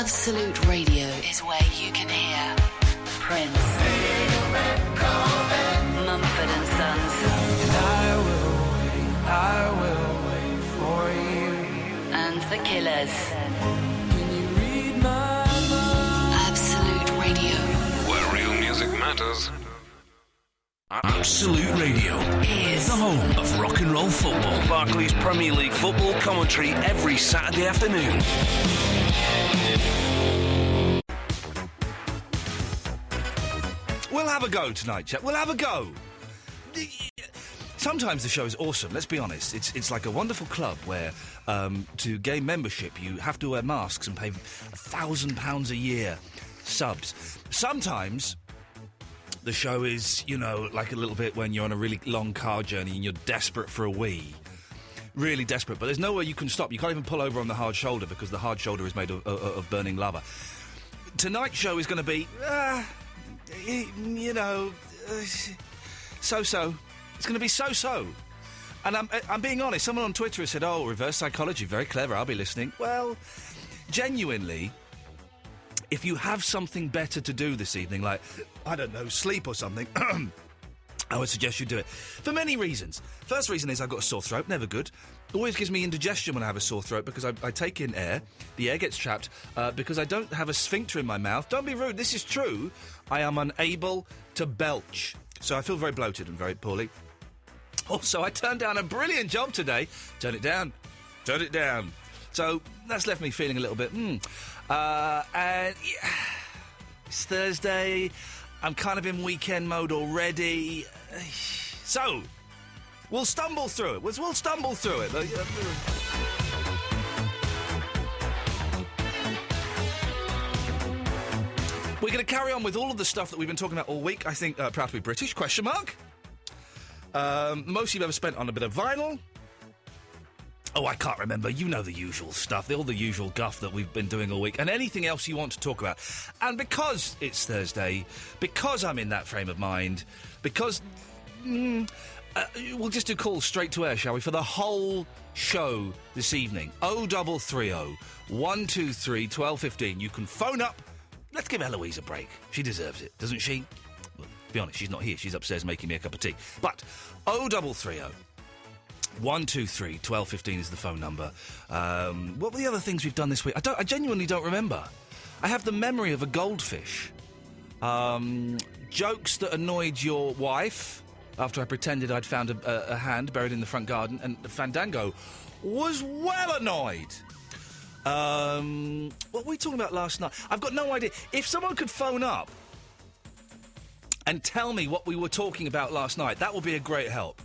Absolute Radio is where you can hear Prince, Mumford and Sons, I will wait for you, and The Killers. Can you read my mind? Absolute Radio Where real music matters. Absolute Radio is the home of rock and roll football. Barclays Premier League football commentary every Saturday afternoon. We'll have a go tonight, chap. We'll have a go. Sometimes the show is awesome, let's be honest. It's like a wonderful club where, to gain membership, you have to wear masks and pay £1,000 a year subs. Sometimes the show is, you know, like a little bit when you're on a really long car journey and you're desperate for a wee. Really desperate, but there's nowhere you can stop. You can't even pull over on the hard shoulder because the hard shoulder is made of burning lava. Tonight's show is going to be, so-so. It's going to be so-so. And I'm being honest, someone on Twitter has said, oh, reverse psychology, very clever, I'll be listening. Well, genuinely, if you have something better to do this evening, like, I don't know, sleep or something, I would suggest you do it. For many reasons. First reason is I've got a sore throat, never good. Always gives me indigestion when I have a sore throat because I take in air. The air gets trapped because I don't have a sphincter in my mouth. Don't be rude, this is true. I am unable to belch. So I feel very bloated and very poorly. Also, I turned down a brilliant job today. Turn it down. Turn it down. So that's left me feeling a little bit, and yeah, it's Thursday. I'm kind of in weekend mode already. So, we'll stumble through it. We'll stumble through it. We're going to carry on with all of the stuff that we've been talking about all week. I think Proud to be British, question mark. Most you've ever spent on a bit of vinyl. Oh, I can't remember. You know the usual stuff, all the usual guff that we've been doing all week, and anything else you want to talk about. And because it's Thursday, because I'm in that frame of mind, because we'll just do calls straight to air, shall we, for the whole show this evening. 0330 123 1215. You can phone up. Let's give Eloise a break. She deserves it, doesn't she? Well, to be honest, she's not here. She's upstairs making me a cup of tea. But 0330 123 1215 is the phone number. What were the other things we've done this week? I genuinely don't remember. I have the memory of a goldfish. Jokes that annoyed your wife after I pretended I'd found a hand buried in the front garden, and Fandango was well annoyed. What were we talking about last night? I've got no idea. If someone could phone up and tell me what we were talking about last night, that would be a great help.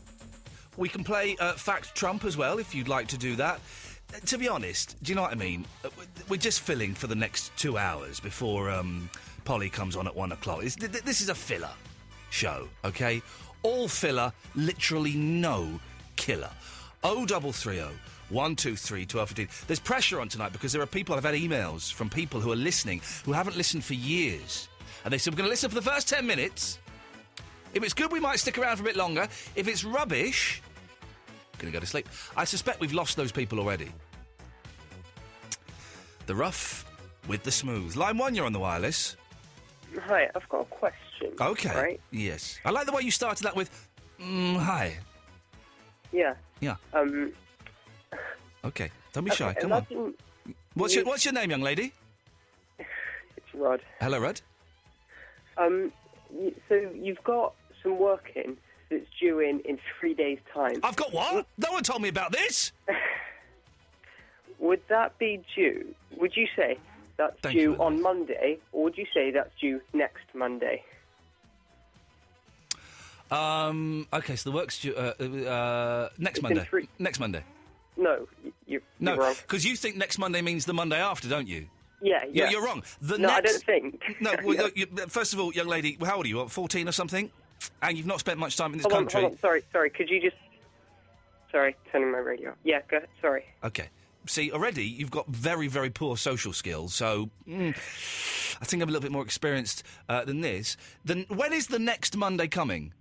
We can play Fact Trump as well, if you'd like to do that. To be honest, do you know what I mean? We're just filling for the next 2 hours before Polly comes on at 1 o'clock. This is a filler show, OK? All filler, literally no killer. 0330 123 1215. There's pressure on tonight because there are people, I've had emails from people who are listening who haven't listened for years. And they said, we're going to listen for the first 10 minutes. If it's good, we might stick around for a bit longer. If it's rubbish, going to go to sleep. I suspect we've lost those people already. The rough with the smooth. Line 1, you're on the wireless. Hi, I've got a question. OK. Right? Yes. I like the way you started that with, hi. Yeah. Yeah. OK. Don't be shy. Okay, Come on. What's your name, young lady? It's Rod. Hello, Rod. So you've got some work in that's due in 3 days' time. I've got what? No one told me about this. Would that be due? Would you say that's due on Monday, or would you say that's due next Monday? OK, so the work's due next Monday. Next Monday. No, you're wrong. Because you think next Monday means the Monday after, don't you? Yeah. You're wrong. I don't think. No, well, first of all, young lady, how old are you? What, 14 or something? And you've not spent much time in this country. Hold on. Sorry. Could you just... Sorry, turning my radio. Yeah, go ahead. Sorry. OK. See, already you've got very, very poor social skills, so I think I'm a little bit more experienced than this. Then when is the next Monday coming?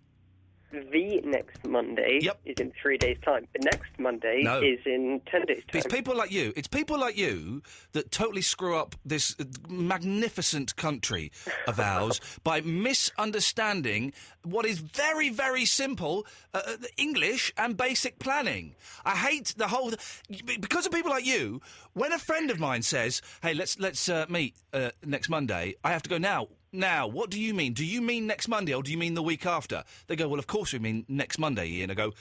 the next Monday is in 3 days' time. The next Monday is in 10 days' time. It's people like you. It's people like you that totally screw up this magnificent country of ours by misunderstanding what is very, very simple English and basic planning. I hate the whole... Because of people like you, when a friend of mine says, hey, let's meet next Monday, I have to go now. Now, what do you mean? Do you mean next Monday or do you mean the week after? They go, well, of course we mean next Monday, Iain. I go,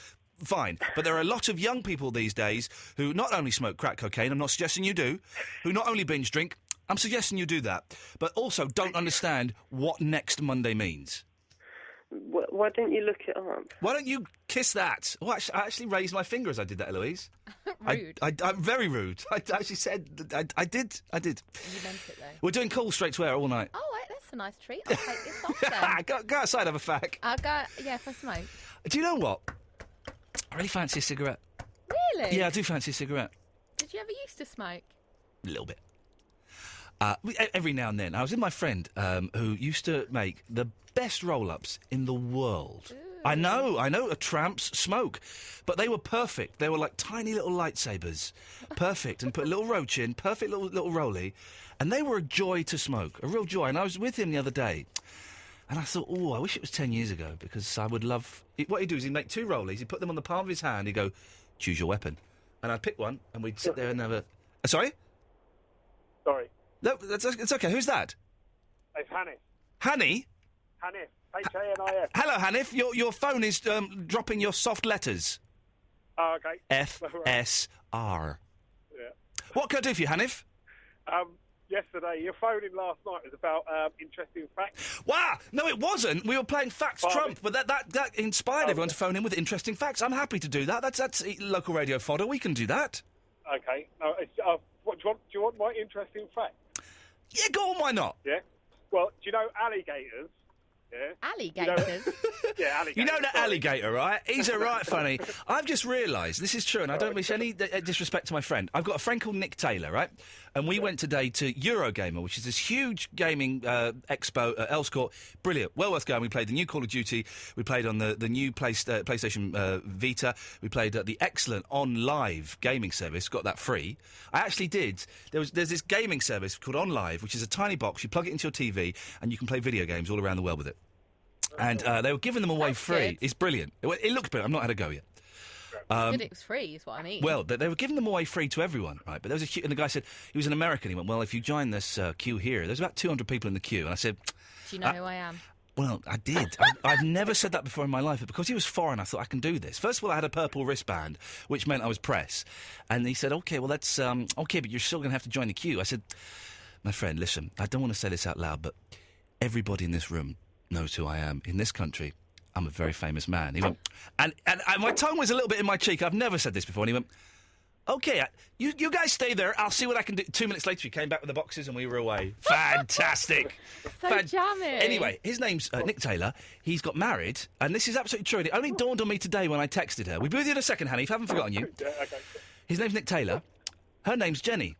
fine. But there are a lot of young people these days who not only smoke crack cocaine, I'm not suggesting you do, who not only binge drink, I'm suggesting you do that, but also don't understand what next Monday means. Why don't you look it up? Why don't you kiss that? Oh, I actually raised my finger as I did that, Eloise. Rude. I'm very rude. I actually said... I did. You meant it, though. We're doing Call Straight to Air all night. Oh, right, that's a nice treat. I'll take this off then. Go outside, have a fack. I'll go, for a smoke. Do you know what? I really fancy a cigarette. Really? Yeah, I do fancy a cigarette. Did you ever used to smoke? A little bit. Every now and then. I was with my friend who used to make the best roll-ups in the world. Ooh. I know, a tramps smoke. But they were perfect. They were like tiny little lightsabers. Perfect. And put a little roach in, perfect little rolly. And they were a joy to smoke, a real joy. And I was with him the other day. And I thought, I wish it was 10 years ago, because I would love... What he'd do is he'd make 2 rollies, he'd put them on the palm of his hand, he'd go, choose your weapon. And I'd pick one, and we'd sit there and have a... Sorry? Sorry. No, it's okay. Who's that? It's Hanif. Hanny? Hanif. Hanif. Hello, Hanif. Your phone is dropping your soft letters. Oh, okay. F-S-R. Yeah. What can I do for you, Hanif? Yesterday, your phoning last night was about interesting facts. Wow! No, it wasn't. We were playing Facts Trump, but that inspired everyone to phone in with interesting facts. I'm happy to do that. That's local radio fodder. We can do that. Okay. What do you want my interesting fact? Yeah, go on. Why not? Yeah. Well, do you know alligators? Yeah. Alligators? Yeah, alligators. You know that alligator, right? He's a right funny. I've just realised, this is true, and I don't wish any disrespect to my friend. I've got a friend called Nick Taylor, right? And we went today to Eurogamer, which is this huge gaming expo at Elscourt. Brilliant. Well worth going. We played the new Call of Duty. We played on the new PlayStation Vita. We played the excellent On Live gaming service. Got that free. I actually did. There's this gaming service called On Live, which is a tiny box. You plug it into your TV, and you can play video games all around the world with it. And they were giving them away free. Good. It's brilliant. It looked brilliant. I've not had a go yet. Good it was free, is what I mean. Well, they were giving them away free to everyone, right? But there was a queue, and the guy said, he was an American, he went, well, if you join this queue here, there's about 200 people in the queue. And I said... Do you know who I am? Well, I did. I've never said that before in my life, but because he was foreign, I thought, I can do this. First of all, I had a purple wristband, which meant I was press. And he said, OK, well, that's... OK, but you're still going to have to join the queue. I said, my friend, listen, I don't want to say this out loud, but everybody in this room knows who I am. In this country, I'm a very famous man. He went, and my tongue was a little bit in my cheek. I've never said this before. And he went, OK, you guys stay there. I'll see what I can do. 2 minutes later, he came back with the boxes and we were away. Fantastic. So charming. Anyway, his name's Nick Taylor. He's got married, and this is absolutely true. And it only dawned on me today when I texted her. We'll be with you in a second, Hanif. I haven't forgotten you. Yeah, okay. His name's Nick Taylor. Her name's Jenny.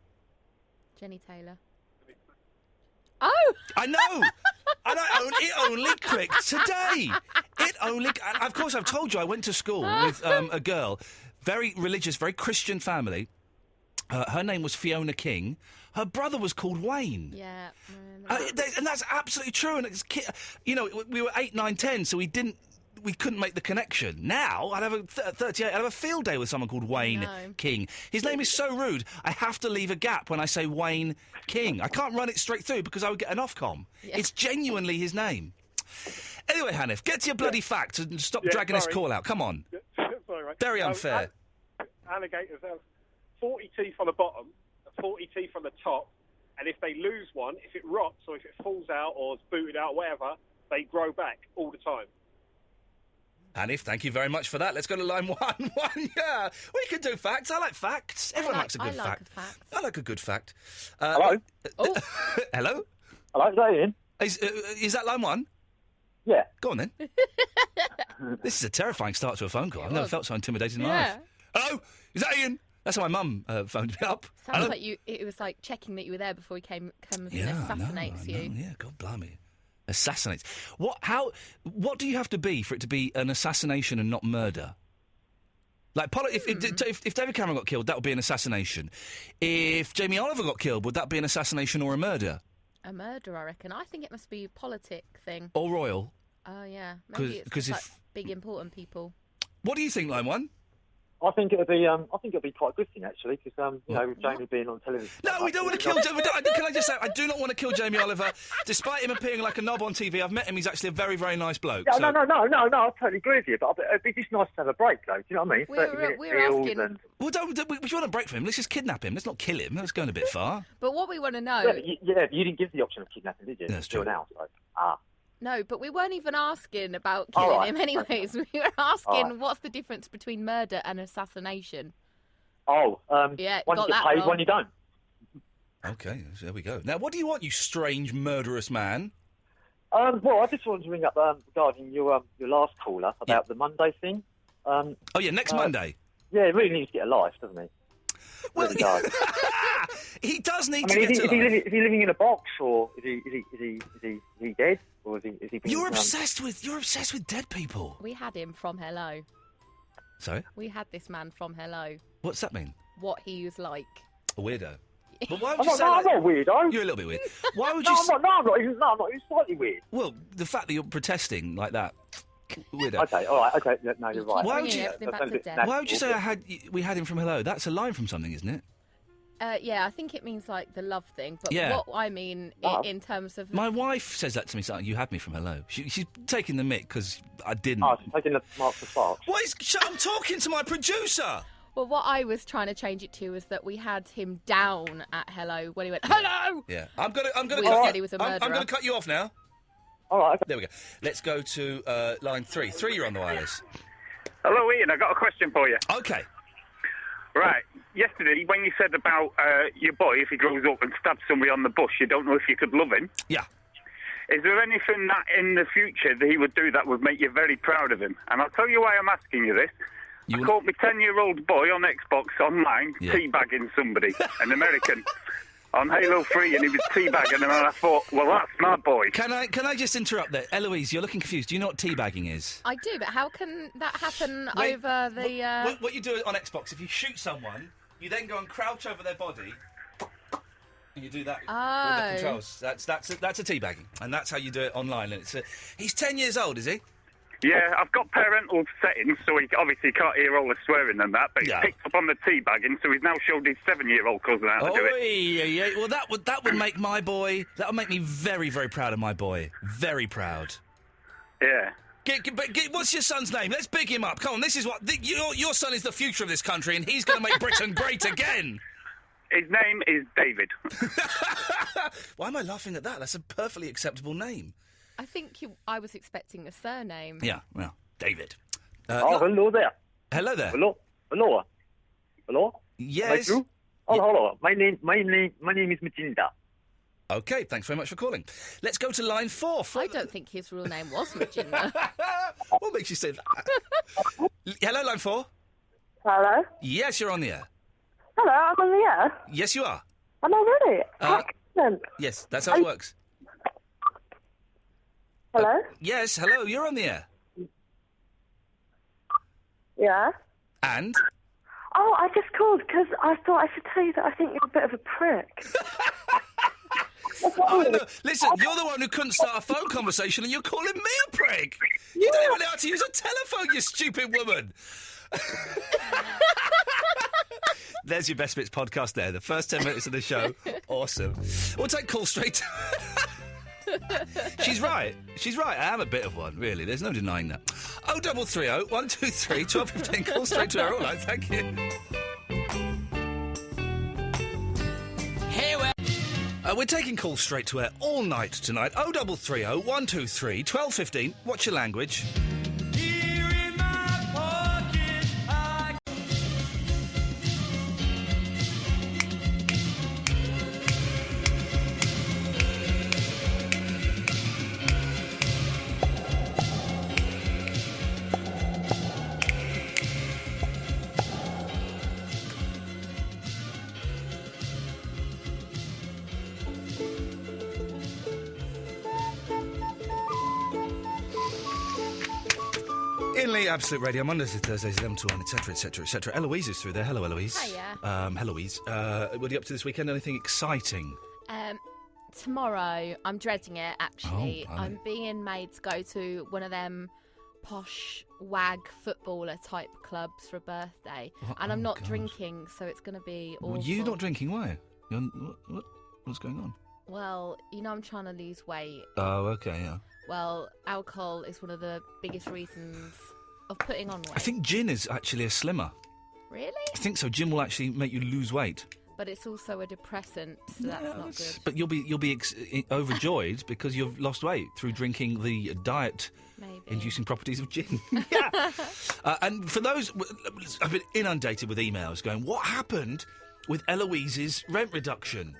Jenny Taylor. Oh! I know! And it only clicked today. Of course, I've told you I went to school with a girl, very religious, very Christian family. Her name was Fiona King. Her brother was called Wayne. Yeah. And that's absolutely true. And it's, we were 8, 9, 10, so we couldn't make the connection. Now, I'd have a field day with someone called Wayne King. His name is so rude, I have to leave a gap when I say Wayne King. I can't run it straight through because I would get an Ofcom. Yeah. It's genuinely his name. Anyway, Hanif, get to your bloody facts and stop dragging this call out. Come on. Sorry, mate. Very unfair. Alligators have 40 teeth on the bottom, 40 teeth on the top, and if they lose one, if it rots or if it falls out or is booted out, whatever, they grow back all the time. Hanif, thank you very much for that. Let's go to line one. Yeah, we can do facts. I like facts. Everyone likes a good fact. I like a good fact. Hello? Oh. Hello? Hello, is that Iain? Is that line one? Yeah. Go on, then. This is a terrifying start to a phone call. I've never felt so intimidated in my life. Hello? Is that Iain? That's how my mum phoned me up. Sounds Hello? like it was like checking that you were there before he came and assassinates you. Yeah, God blimey. Assassinates. What do you have to be for it to be an assassination and not murder? Like, if David Cameron got killed, that would be an assassination. If Jamie Oliver got killed, would that be an assassination or a murder? A murder, I reckon. I think it must be a politic thing. Or royal? Oh, yeah. Maybe it's just, like, big, important people. What do you think, Line 1? I think it'll be quite a good thing actually, because with Jamie being on television. No, we don't want to kill Jamie. Can I just say, I do not want to kill Jamie Oliver. Despite him appearing like a knob on TV, I've met him. He's actually a very, very nice bloke. Yeah, so. no, I totally agree with you. But it'd be just nice to have a break, though. Do you know what I mean? We're asking. Well, we want a break from him. Let's just kidnap him. Let's not kill him. That's going a bit far. But what we want to know. Yeah, but you didn't give the option of kidnapping, did you? That's true. Now, so. No, but we weren't even asking about killing him anyways. We were asking what's the difference between murder and assassination. Yeah, one you get that paid, wrong. one you don't. Okay, so there we go. Now, what do you want, you strange, murderous man? Well, I just wanted to ring up regarding your last caller about the Monday thing. Next Monday. Yeah, he really needs to get a life, doesn't he? Well, really does. He does need I to mean, get to life. Is he living in a box, or is he dead, or is he? You're obsessed with dead people. We had him from Hello. Sorry? We had this man from Hello. What's that mean? What he was like. A weirdo. But why would I'm you not, say I'm that? not a weirdo. You're a little bit weird. Why would No, you? I'm not. He's slightly weird. Well, the fact that you're protesting like that, weirdo. Okay, all right. Okay, no, you're right. Why would Bringing you? everything back to death. Why would you say we had him from Hello? That's a line from something, isn't it? Yeah, I think it means like the love thing. But Yeah. what I mean in terms of My wife says that to me. Something you had me from Hello. She's taking the mick because I didn't. Oh, she's taking the mark for sparks. What is? I'm talking to my producer. well, what I was trying to change it to was that we had him down at Hello when he went Hello. Yeah, I'm gonna We cut. said he was a I'm murderer. going to cut you off now. All right. Okay. There we go. Let's go to line 3. 3, you're on the wireless. Hello, Ian. I got a question for you. Okay. Right. Yesterday, when you said about your boy, if he grows up and stabs somebody on the bus, you don't know if you could love him. Yeah. Is there anything that in the future that he would do that would make you very proud of him? And I'll tell you why I'm asking you this. I caught my 10-year-old boy on Xbox online teabagging somebody, an American, on Halo 3, and he was teabagging him, and I thought, well, that's my boy. Can I just interrupt there? Eloise, you're looking confused. Do you know what teabagging is? I do, but how can that happen over the... What you do on Xbox, if you shoot someone, you then go and crouch over their body, and you do that with the controls. That's a teabagging, and that's how you do it online. And he's 10 years old, is he? Yeah, I've got parental settings, so he obviously can't hear all the swearing and that, but he's picked up on the teabagging, so he's now showed his 7-year-old cousin how to do it. Yeah. Well, that would make my boy... That would make me very, very proud of my boy. Very proud. Yeah. What's your son's name? Let's big him up. Come on, this is what... Your son is the future of this country, and he's going to make Britain great again. His name is David. Why am I laughing at that? That's a perfectly acceptable name. I think I was expecting a surname. Yeah, well, David. Hello there. Hello there. Hello. Yes. Hello. My name is Matilda. Okay, thanks very much for calling. Let's go to line 4. I don't think his real name was Maginda. What makes you say that? Hello, line 4. Hello? Yes, you're on the air. Hello, I'm on the air. Yes, you are. Am I really? Excellent. Yes, that's how it works. Hello? Yes, hello, you're on the air. Yeah? And? Oh, I just called because I thought I should tell you that I think you're a bit of a prick. Oh, no. Listen, you're the one who couldn't start a phone conversation and you're calling me a prick. You don't even know how to use a telephone, you stupid woman. There's your Best Bits podcast there. The first 10 minutes of the show. Awesome. We'll take calls straight to... She's right. I am a bit of one, really. There's no denying that. 0330 123 1215. Call straight to her. All right, thank you. Hey, we're taking calls straight to air all night tonight. 0330 123 1215. What's your language? here in my pocket, I... Iain, Absolute Radio, Mondays to Thursdays, 11 to 1, etc., etc., etc. Eloise is through there. Hello, Eloise. Hiya. Eloise. What are you up to this weekend? Anything exciting? Tomorrow, I'm dreading it, actually. Oh, I'm being made to go to one of them posh wag footballer type clubs for a birthday. And I'm not drinking, so it's going to be awful. You're not drinking? Why? What's going on? Well, I'm trying to lose weight. Oh, okay, yeah. Well, alcohol is one of the biggest reasons of putting on weight. I think gin is actually a slimmer. Really? I think so. Gin will actually make you lose weight. But it's also a depressant, so that's not good. But you'll be overjoyed because you've lost weight through drinking the diet-inducing properties of gin. Yeah. And for those, I've been inundated with emails going, what happened with Eloise's rent reduction?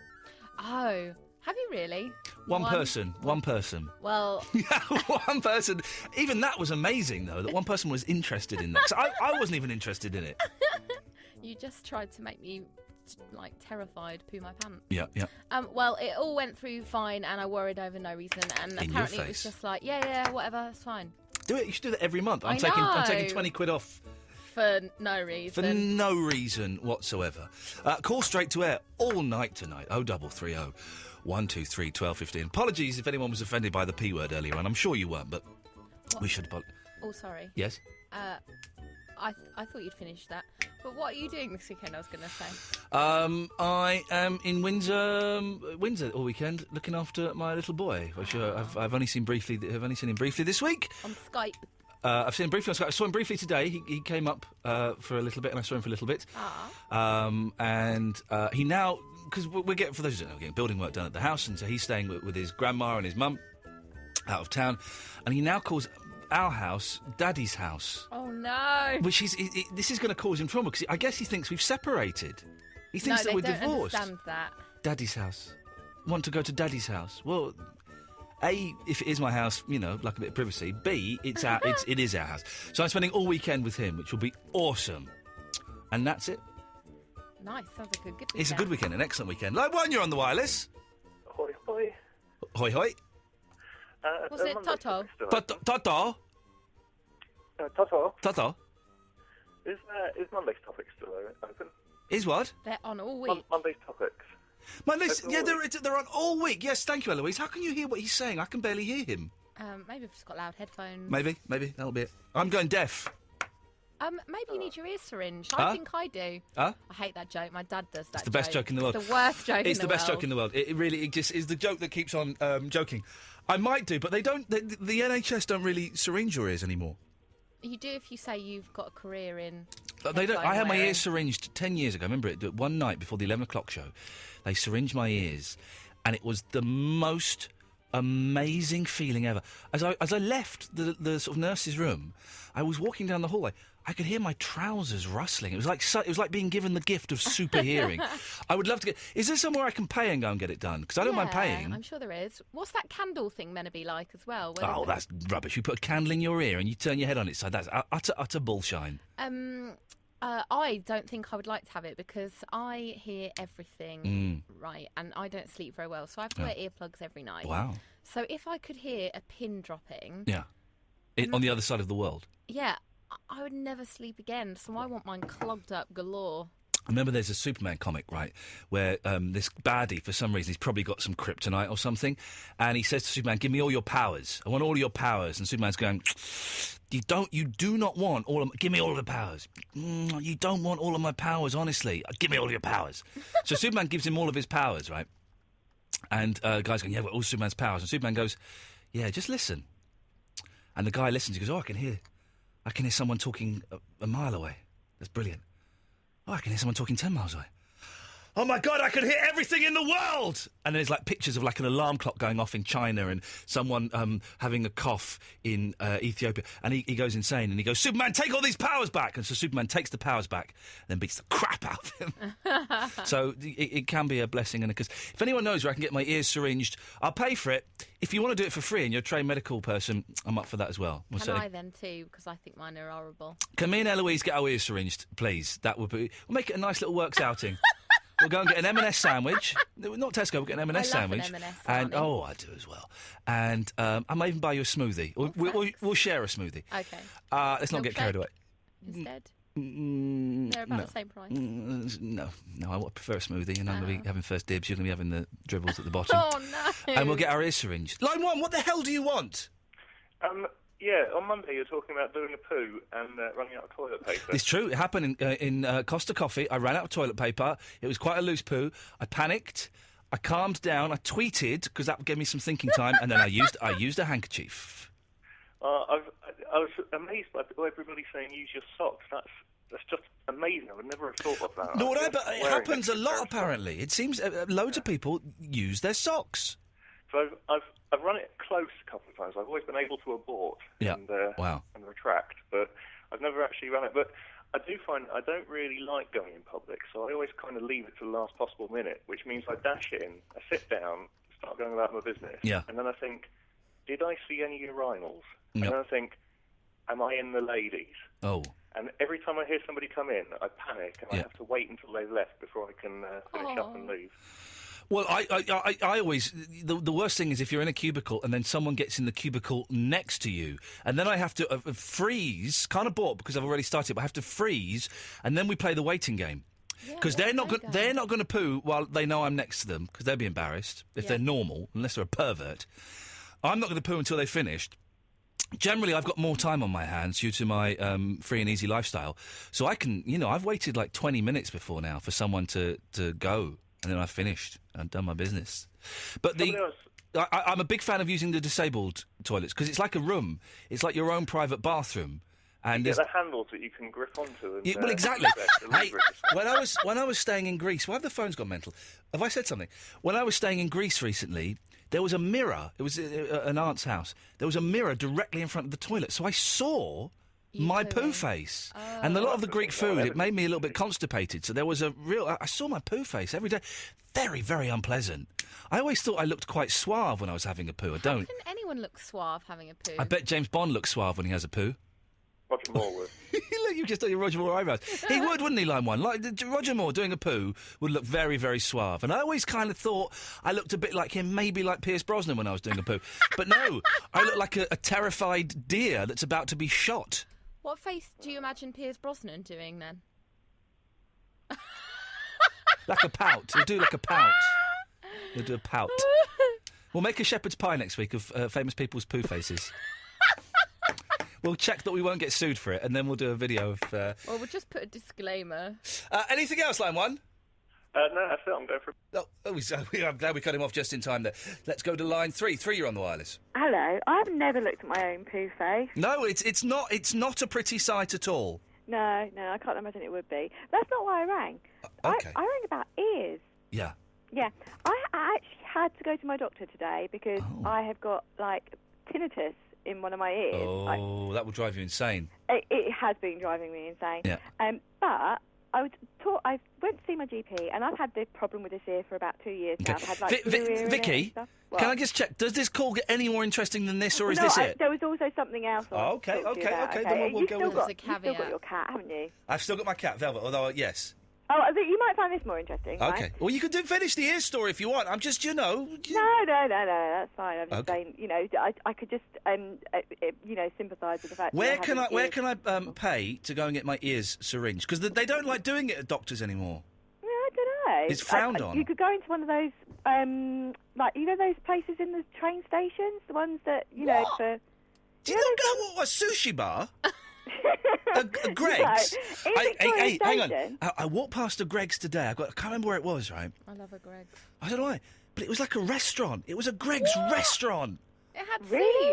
Oh, have you really? One person. Well... Yeah, one person. Even that was amazing, though, that one person was interested in that. 'Cause I wasn't even interested in it. You just tried to make me, terrified, poo my pants. Yeah. Well, it all went through fine, and I worried over no reason, and apparently it was just like, yeah, whatever, it's fine. Do it. You should do that every month. I'm taking 20 quid off. For no reason. For no reason whatsoever. Call straight to air all night tonight. 0330 123 1215. Apologies if anyone was offended by the P word earlier on. I'm sure you weren't, but we should... Oh, sorry. Yes? I thought you'd finished that. But what are you doing this weekend, I was going to say? I am in Windsor all weekend, looking after my little boy, which I've only seen briefly. I've only seen him briefly this week. On Skype? I've seen him briefly on Skype. I saw him briefly today. He came up for a little bit, and I saw him for a little bit. And he now... Because we're getting, for those who don't know, getting building work done at the house, and so he's staying with his grandma and his mum out of town, and he now calls our house Daddy's house. Oh no! Which this is going to cause him trouble because I guess he thinks we've separated. He thinks that we're divorced. No, they don't understand that. Daddy's house. Want to go to Daddy's house? Well, A, if it is my house, like a bit of privacy. B, it is our house. So I'm spending all weekend with him, which will be awesome. And that's it. Nice, sounds like a good weekend. It's a good weekend, an excellent weekend. Line 1, you're on the wireless. Hoi, hoi. Hoi, hoi. Was it Toto? Toto? Toto? Toto? Is Monday's topic still open? Is what? They're on all week. Monday's topics. Monday's, they're on all week. Yes, thank you, Eloise. How can you hear what he's saying? I can barely hear him. Maybe I've just got loud headphones. Maybe. That'll be it. I'm going deaf. Maybe you need your ear syringe. I think I do. I hate that joke. My dad does that. It's the best joke in the world. It's the worst joke in the world. It's the best joke in the world. It really just is the joke that keeps on joking. I might do, but they don't. The NHS don't really syringe your ears anymore. You do if you say you've got a career in. They don't. I had my ears syringed 10 years ago. I remember it one night before the 11 o'clock show. They syringed my ears, and it was the most amazing feeling ever. As I left the sort of nurse's room, I was walking down the hallway. I could hear my trousers rustling. It was like being given the gift of super hearing. I would love to get... Is there somewhere I can pay and go and get it done? Because I don't mind paying. I'm sure there is. What's that candle thing meant to be like as well? Oh, that's rubbish. You put a candle in your ear and you turn your head on its side. That's utter bullshine. I don't think I would like to have it because I hear everything, right, and I don't sleep very well, so I have to wear earplugs every night. Wow. So if I could hear a pin dropping... Yeah. On the other side of the world. Yeah, I would never sleep again, so I want mine clogged up galore. I remember there's a Superman comic, right, where this baddie, for some reason, he's probably got some kryptonite or something, and he says to Superman, give me all your powers. I want all your powers. And Superman's going, you do not want all of give me all of the powers. You don't want all of my powers, honestly. Give me all of your powers. So Superman gives him all of his powers, right? And the guy's going, yeah, well, all Superman's powers. And Superman goes, yeah, just listen. And the guy listens. He goes, oh, I can hear someone talking a mile away. That's brilliant. Oh, I can hear someone talking 10 miles away. Oh, my God, I can hear everything in the world! And there's, pictures of, an alarm clock going off in China and someone having a cough in Ethiopia. And he goes insane and he goes, Superman, take all these powers back! And so Superman takes the powers back and then beats the crap out of him. So it can be a blessing and a curse. If anyone knows where I can get my ears syringed, I'll pay for it. If you want to do it for free and you're a trained medical person, I'm up for that as well. Can I then too? Because I think mine are horrible. Can me and Eloise get our ears syringed, please? That would be... We'll make it a nice little works outing. We'll go and get an M&S sandwich. Not Tesco, we'll get an M&S I love sandwich. an M&S, and Arnie. I do as well. And I might even buy you a smoothie. We'll share a smoothie. Okay. Let's not get carried away. Instead? They're about the same price. No, I prefer a smoothie, and I'm going to be having first dibs. You're going to be having the dribbles at the bottom. Oh, no. And we'll get our ears syringed. Line 1, what the hell do you want? Yeah, on Monday you were talking about doing a poo and running out of toilet paper. It's true. It happened in Costa Coffee. I ran out of toilet paper. It was quite a loose poo. I panicked. I calmed down. I tweeted, because that gave me some thinking time, and then I used a handkerchief. I was amazed by everybody saying use your socks. That's just amazing. I would never have thought of that. No, but it happens a lot, apparently. It seems loads of people use their socks. So I've run it close a couple of times. I've always been able to abort and retract, but I've never actually run it. But I do find I don't really like going in public, so I always kind of leave it to the last possible minute, which means I dash in, I sit down, start going about my business, and then I think, did I see any urinals? And then I think, am I in the ladies? Oh. And every time I hear somebody come in, I panic, and I have to wait until they've left before I can finish up and leave. Well, I always... The worst thing is if you're in a cubicle and then someone gets in the cubicle next to you, and then I have to freeze, kind of bored because I've already started, but I have to freeze, and then we play the waiting game. Because they're not going to poo while they know I'm next to them, because they'll be embarrassed if they're normal, unless they're a pervert. I'm not going to poo until they've finished. Generally, I've got more time on my hands due to my free and easy lifestyle. So I can, I've waited like 20 minutes before now for someone to go, and then I've finished and done my business. But I'm a big fan of using the disabled toilets, because it's like a room. It's like your own private bathroom. And you get the handles that you can grip onto. And, well, exactly. Hey, when I was staying in Greece, why have the phones gone mental? Have I said something? When I was staying in Greece recently, there was a mirror. It was an aunt's house. There was a mirror directly in front of the toilet, so I saw my poo face. And a lot of the Greek food, it made me a little bit constipated. So there was I saw my poo face every day. Very, very unpleasant. I always thought I looked quite suave when I was having a poo. I don't. How can anyone look suave having a poo? I bet James Bond looks suave when he has a poo. Roger Moore would. Look, you just done your Roger Moore eyebrows. He would, wouldn't he, line 1? Like, Roger Moore doing a poo would look very, very suave. And I always kind of thought I looked a bit like him, maybe like Pierce Brosnan when I was doing a poo. But no, I look like a terrified deer that's about to be shot. What face do you imagine Pierce Brosnan doing, then? Like a pout. He'll do like a pout. He'll do a pout. We'll make a shepherd's pie next week of famous people's poo faces. We'll check that we won't get sued for it, and then we'll do a video of... Well, we'll just put a disclaimer. Anything else, line 1? No, that's it. I'm going for... I'm glad we cut him off just in time there. Let's go to line 3. 3, you're on the wireless. Hello. I've never looked at my own poo face. No, it's not a pretty sight at all. No, I can't imagine it would be. That's not why I rang. Okay. I rang about ears. Yeah. Yeah. I actually had to go to my doctor today because I have got, tinnitus in one of my ears. Oh, that will drive you insane. It has been driving me insane. Yeah. But I went to see my GP, and I've had this problem with this ear for about 2 years now. I've had blue ear in Vicky, it and stuff. can I just check? Does this call get any more interesting than this, or is this it? There was also something else. Okay. Then we'll go with it. You've still got your cat, haven't you? I've still got my cat, Velvet. Although yes. Oh, I think you might find this more interesting. Okay. Right? Well, you can finish the ear story if you want. I'm just, No, that's fine. I'm just saying, I could just, sympathise with the fact. Where can I pay to go and get my ears syringed? Because they don't like doing it at doctors anymore. Yeah, I don't know. It's frowned on. You could go into one of those, those places in the train stations, the ones that for. Do you not go a sushi bar? A Greg's. No. Hey, hang on. I walked past a Greg's today. I can't remember where it was. Right. I love a Greg's. I don't know why, but it was like a restaurant. It was a Greg's restaurant. It had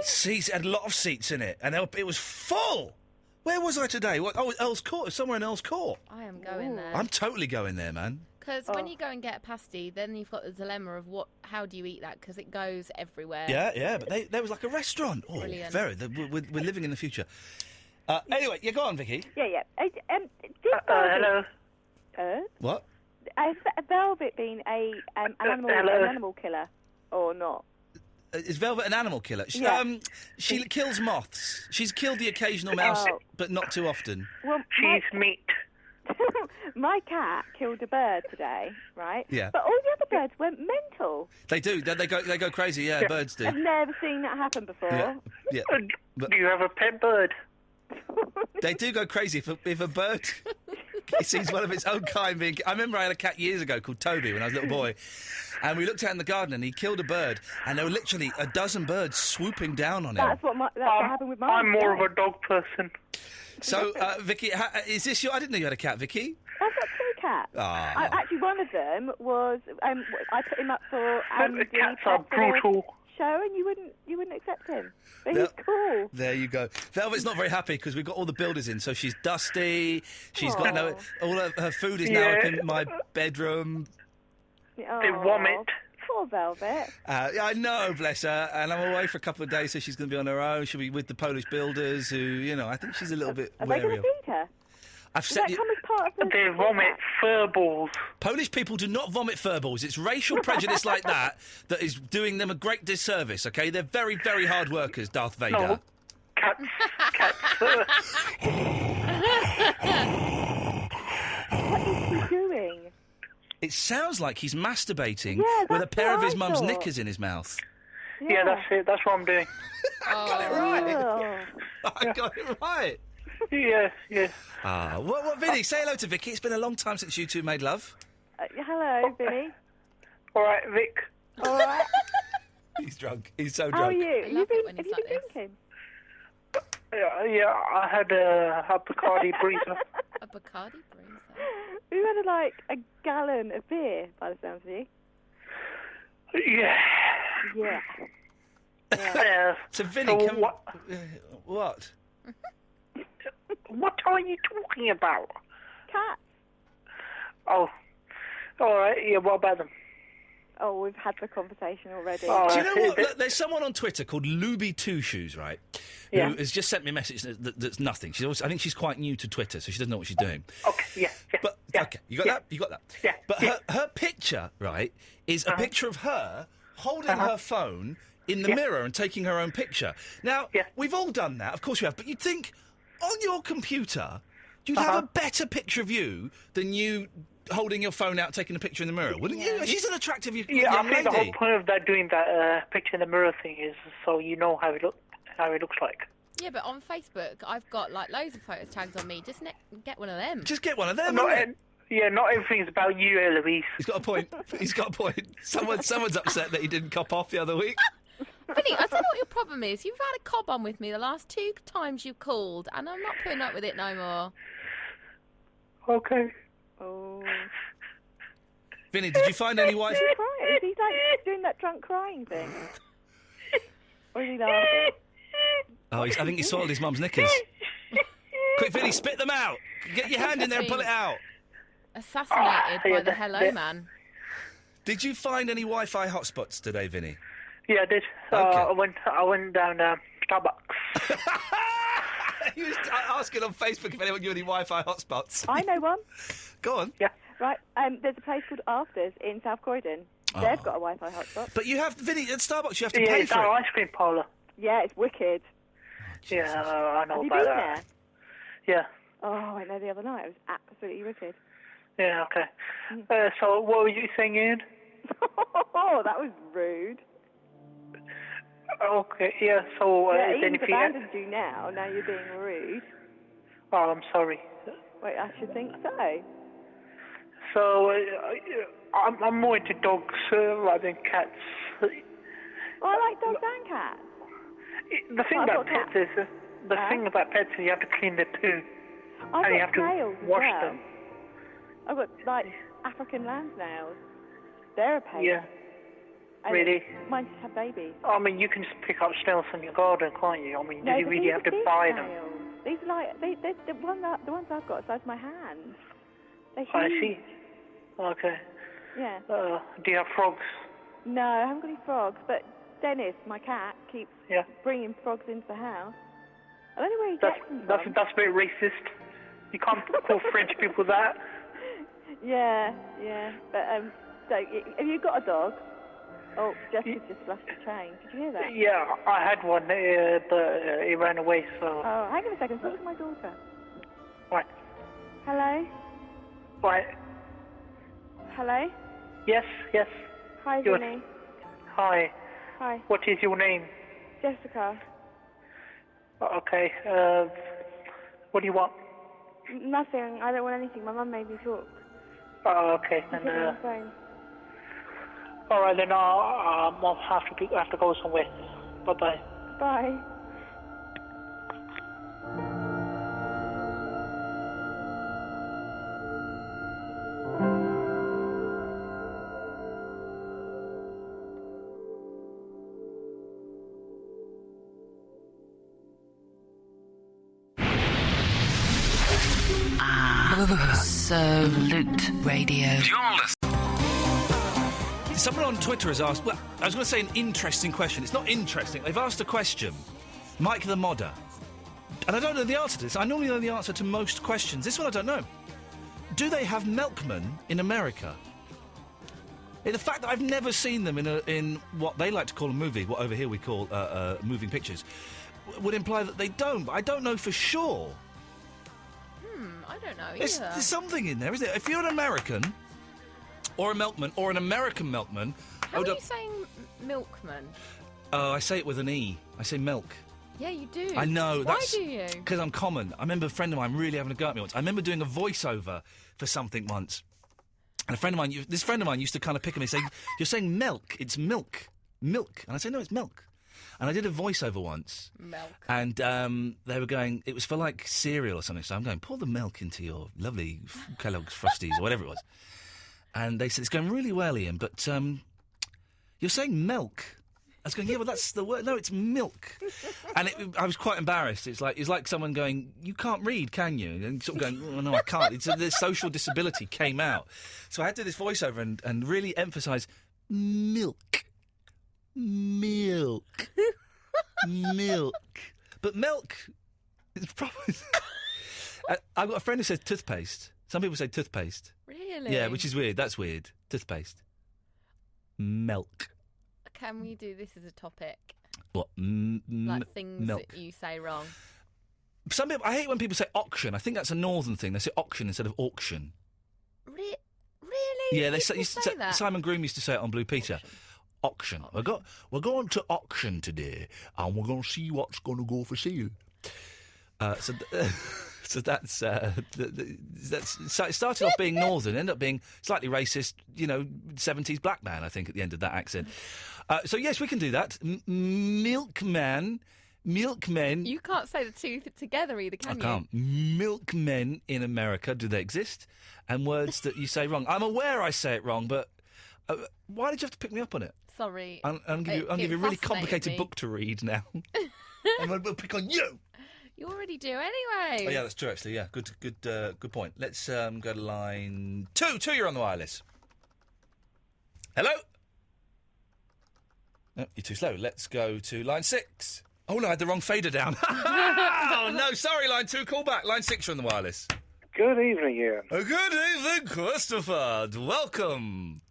seats. It had a lot of seats in it, and it was full. Where was I today? Earl's Court. Somewhere in Earl's Court. I am going there. I'm totally going there, man. Because when you go and get a pasty, then you've got the dilemma of how do you eat that? Because it goes everywhere. Yeah, but there was like a restaurant. Oh, brilliant. We're living in the future. Anyway, go on, Vicky. Yeah. Hello. What? Has Velvet been an animal killer or not? Is Velvet an animal killer? She kills moths. She's killed the occasional mouse, but not too often. Well, she's meat. My cat killed a bird today, right? Yeah. But all the other birds went mental. They do. They go crazy. Yeah, birds do. I've never seen that happen before. Yeah. Do you have a pet bird? They do go crazy if a bird sees one of its own kind being... I remember I had a cat years ago called Toby when I was a little boy, and we looked out in the garden and he killed a bird, and there were literally a dozen birds swooping down on him. That's what happened with mine. I'm more of a dog person. So, Vicky, is this your... I didn't know you had a cat, Vicky. I've got 2 cats. Actually, one of them was... I put him up for Andy cats are brutal. Show, and you wouldn't accept him. But he's cool. There you go. Velvet's not very happy because we've got all the builders in, so she's dusty. She's got all of her food is now up in my bedroom. They vomit. Poor Velvet. I know, bless her. And I'm away for a couple of days, so she's going to be on her own. She'll be with the Polish builders, who, I think she's a little bit Are they wary going of. to feed her? Does that come as part of the... They vomit fur balls. Polish people do not vomit fur balls. It's racial prejudice like that is doing them a great disservice, okay? They're very, very hard workers, Darth Vader. No. Cats. What is he doing? It sounds like he's masturbating Yeah, with a that's pair of what his I mum's thought. knickers in his mouth. Yeah, that's it. That's what I'm doing. I got it right. Oh. I got it right. Yeah. What, Vinny? Say hello to Vicky. It's been a long time since you two made love. Hello, Vinny. All right, Vic. All right. He's drunk. He's so drunk. How are you? I love it when Have he's you like been this. drinking? Yeah, I had a Bacardi Breezer. A Bacardi Breezer. We had a gallon of beer, by the sounds of you. Yeah. Yeah. Yeah. So, Vinny, what? What? What are you talking about? Cats. Oh. All right. Yeah, what about them? Oh, we've had the conversation already. Oh, Do you know what? Look, there's someone on Twitter called Luby Two Shoes, right? Who has just sent me a message that's nothing. I think she's quite new to Twitter, so she doesn't know what she's doing. Okay, But okay, you got that? You got that? Yeah. But her picture, right, is a picture of her holding her phone in the mirror and taking her own picture. Now, we've all done that, of course we have, but you'd think on your computer you'd have a better picture of you than you holding your phone out taking a picture in the mirror, wouldn't you? She's an attractive young lady. I think the whole point of that doing that picture in the mirror thing is so you know how it looks like. Yeah, but on Facebook, I've got loads of photos tagged on me. Just get one of them. Just get one of them. Not everything's about you, Eloise. He's got a point. He's got a point. Someone's upset that he didn't cop off the other week. Vinny, I don't know what your problem is. You've had a cob on with me the last 2 times you've called, and I'm not putting up with it no more. Okay. Oh. Vinny, did you find any wife? Is he doing that drunk crying thing? Or is he laughing? Oh, I think he soiled his mum's knickers. Quick, Vinny, spit them out. Get your hand in there and pull it out. Assassinated by the Hello Man. Did you find any Wi-Fi hotspots today, Vinny? Yeah, I did. Okay. I went down Starbucks. He was asking on Facebook if anyone knew any Wi-Fi hotspots. I know one. Go on. Yeah. Right, there's a place called Afters in South Croydon. They've got a Wi-Fi hotspot. But you have, Vinny, at Starbucks you have to pay it's for it. our ice cream parlour. Yeah, it's wicked. Yeah, I know Have you about been that. there? Yeah. Oh, I went there the other night. It was absolutely wicked. Yeah, okay. So what were you saying, Ian? Oh, that was rude. Okay, yeah, so... yeah, is Ian's anything... abandoned you now. Now you're being rude. Oh, I'm sorry. Wait, I should think so. So, I'm more into dogs rather than cats. Well, I like dogs and cats. The thing about pets is... The thing about pets is you have to clean their poo. And you have to wash them. I've got, African land snails. They're a pain. Yeah. Really? Mine just have babies. I mean, you can just pick up snails from your garden, can't you? I mean, No, do you really have to buy them? These are they're the ones I've got are the size of my hand. They're huge. I see. Okay. Yeah. Do you have frogs? No, I haven't got any frogs, but Dennis, my cat, keeps bringing frogs into the house. I don't know where he gets them from. That's a bit racist. You can't call French people that. Yeah. But, so, have you got a dog? Oh, Jessica just flashed a chain. Did you hear that? Yeah, I had one, but he ran away, so... Oh, hang on a second. Talk to my daughter. Right. Hello? Right. Hello? Yes, yes. Hi, Vinny. Hi. Hi. What is your name? Jessica. Okay. What do you want? Nothing. I don't want anything. My mum made me talk. Oh, okay. You And put me on the phone. all right, then I'll have to go somewhere. Bye-bye. Bye. Absolute Radio. Someone on Twitter has asked, well, I was going to say an interesting question. It's not interesting. They've asked a question. Mike the Modder. And I don't know the answer to this. I normally know the answer to most questions. This one I don't know. Do they have milkmen in America? The fact that I've never seen them in what they like to call a movie, what over here we call moving pictures, would imply that they don't. But I don't know for sure. I don't know either. There's something in there, isn't it? If you're an American, or a milkman, or an American milkman... How are you saying milkman? I say it with an E. I say milk. Yeah, you do. I know. Why do you? Because I'm common. I remember a friend of mine really having a go at me once. I remember doing a voiceover for something once. And this friend of mine used to kind of pick at me saying, you're saying milk. It's milk. Milk. And I say, no, it's milk. And I did a voiceover once. Milk. And they were going, it was for like cereal or something. So I'm going, pour the milk into your lovely Kellogg's Frosties or whatever it was. And they said, it's going really well, Ian, but you're saying milk. I was going, yeah, well, that's the word. No, it's milk. And I was quite embarrassed. It's like someone going, you can't read, can you? And sort of going, oh, no, I can't. The social disability came out. So I had to do this voiceover and really emphasise milk. Milk. Milk. But milk is probably... I've got a friend who says toothpaste. Some people say toothpaste. Really? Yeah, which is weird. That's weird. Toothpaste. Milk. Can we do this as a topic? What? Like things milk. that you say wrong. Some people, I hate when people say auction. I think that's a northern thing. They say auction instead of auction. Really? Yeah, say that? Simon Groom used to say it on Blue Peter. Auction. We're going to auction today, and we're going to see what's going to go for sale. So that's it started off being northern, ended up being slightly racist, 70s black man, I think, at the end of that accent. So yes, we can do that. Milkmen. You can't say the two together either, can you? I can't. Milkmen in America, do they exist? And words that you say wrong. I'm aware I say it wrong, but why did you have to pick me up on it? Sorry. I'm going to give you a really complicated book to read now. I'm going to pick on you. You already do anyway. Oh, yeah, that's true, actually, yeah. Good point. Let's go to line 2. 2, you're on the wireless. Hello? No, you're too slow. Let's go to line 6. Oh, no, I had the wrong fader down. Oh, no, sorry, line 2, call back. Line 6, you're on the wireless. Good evening, Ian. Good evening, Christopher. Welcome.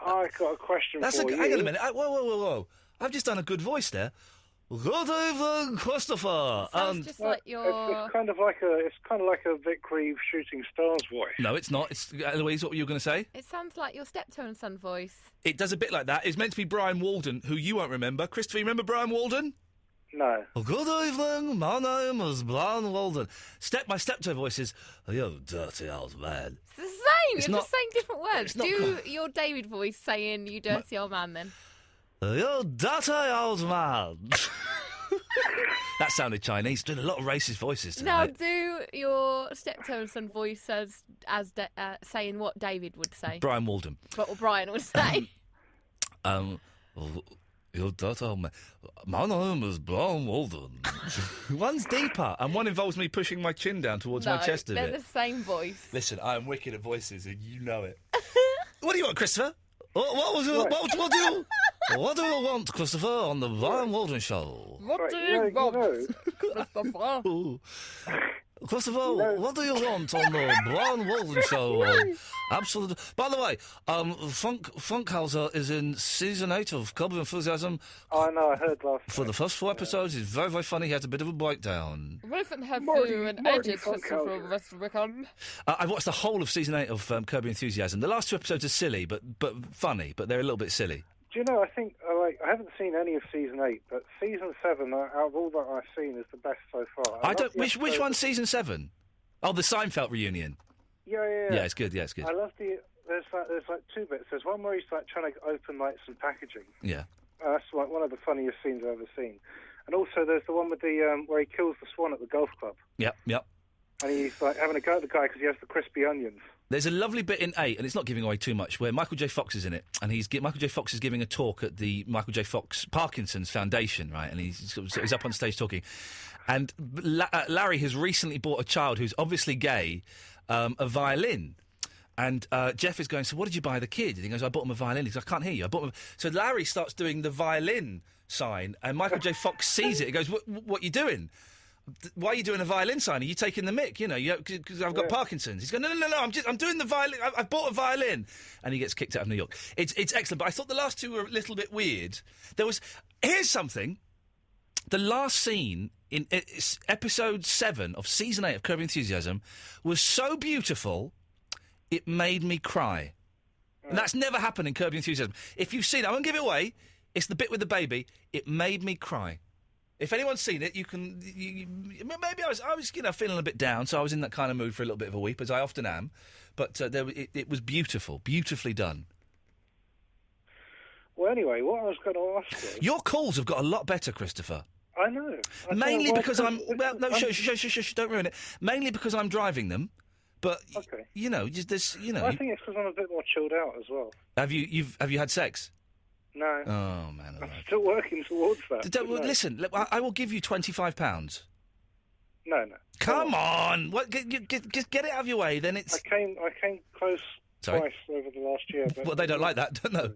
I've got a question for you. Hang on a minute. Whoa. I've just done a good voice there. Good evening, Christopher. Sounds just like your... It's kind of like a Vic Reeves Shooting Stars voice. No, it's not. It's Eloise. What were you going to say? It sounds like your steptone son voice. It does a bit like that. It's meant to be Brian Walden, who you won't remember. Christopher, you remember Brian Walden? No. Good evening. My name is Brian Walden. My steptone voice is, you dirty old man. It's the same. You're just saying different words. Do your David voice saying, you dirty old man, then. You dirty old man. That sounded Chinese. Doing a lot of racist voices tonight. Now do your steptone son voice as saying what David would say. Brian Walden. What Brian would say. You dirty old man. My name is Brian Walden. One's deeper, and one involves me pushing my chin down towards my chest a bit. They're the same voice. Listen, I am wicked at voices, and you know it. What do you want, Christopher? What do you want, Christopher, on the Brian Walden Show? What do you want, Christopher? Christopher, what do you want on the Brian Walton show? Absolutely. By the way, Funkhauser is in season 8 of Curb Your Enthusiasm. I know, I heard last For the first 4 episodes, he's very, very funny. He has a bit of a breakdown. I've watched the whole of season 8 of Curb Your Enthusiasm. The last 2 episodes are silly, but funny, but they're a little bit silly. Do you know, I think, I haven't seen any of season 8, but season 7, out of all that I've seen, is the best so far. Which one's season 7? Oh, the Seinfeld reunion. Yeah. Yeah, it's good. Yeah, it's good. I love there's 2 bits. There's one where he's like trying to open like some packaging. Yeah. That's like one of the funniest scenes I've ever seen. And also there's the one with the where he kills the swan at the golf club. Yep. And he's like having a go at the guy because he has the crispy onions. There's a lovely bit in 8, and it's not giving away too much, where Michael J. Fox is in it, and Michael J. Fox is giving a talk at the Michael J. Fox Parkinson's Foundation, right? And he's up on stage talking, and Larry has recently bought a child who's obviously gay a violin. And Jeff is going, so what did you buy the kid? And he goes, I bought him a violin. He goes, I can't hear you. So Larry starts doing the violin sign, and Michael J. Fox sees it. He goes, what are you doing? Why are you doing a violin sign? Are you taking the mick? You know, because I've got Parkinson's. He's going, no. I'm doing the violin. I've bought a violin, and he gets kicked out of New York. It's excellent, but I thought the last 2 were a little bit weird. Here's something. The last scene in episode 7 of season 8 of Curb Your Enthusiasm was so beautiful, it made me cry. And that's never happened in Curb Your Enthusiasm. If you've seen it, I won't give it away. It's the bit with the baby. It made me cry. If anyone's seen it, you can. Maybe I was, feeling a bit down, so I was in that kind of mood for a little bit of a weep, as I often am. But it was beautiful, beautifully done. Well, anyway, what I was going to ask was... Your calls have got a lot better, Christopher. I know. Mainly because I'm... Well, no, shush, don't ruin it. Mainly because I'm driving them, but, okay. Just this, I think it's because I'm a bit more chilled out as well. Have you had sex? No. Oh, man. I'm still working towards that. Listen, I will give you £25. No. Come on! What? Get it out of your way, then it's... I came close twice over the last year. But well, they don't like that, don't they?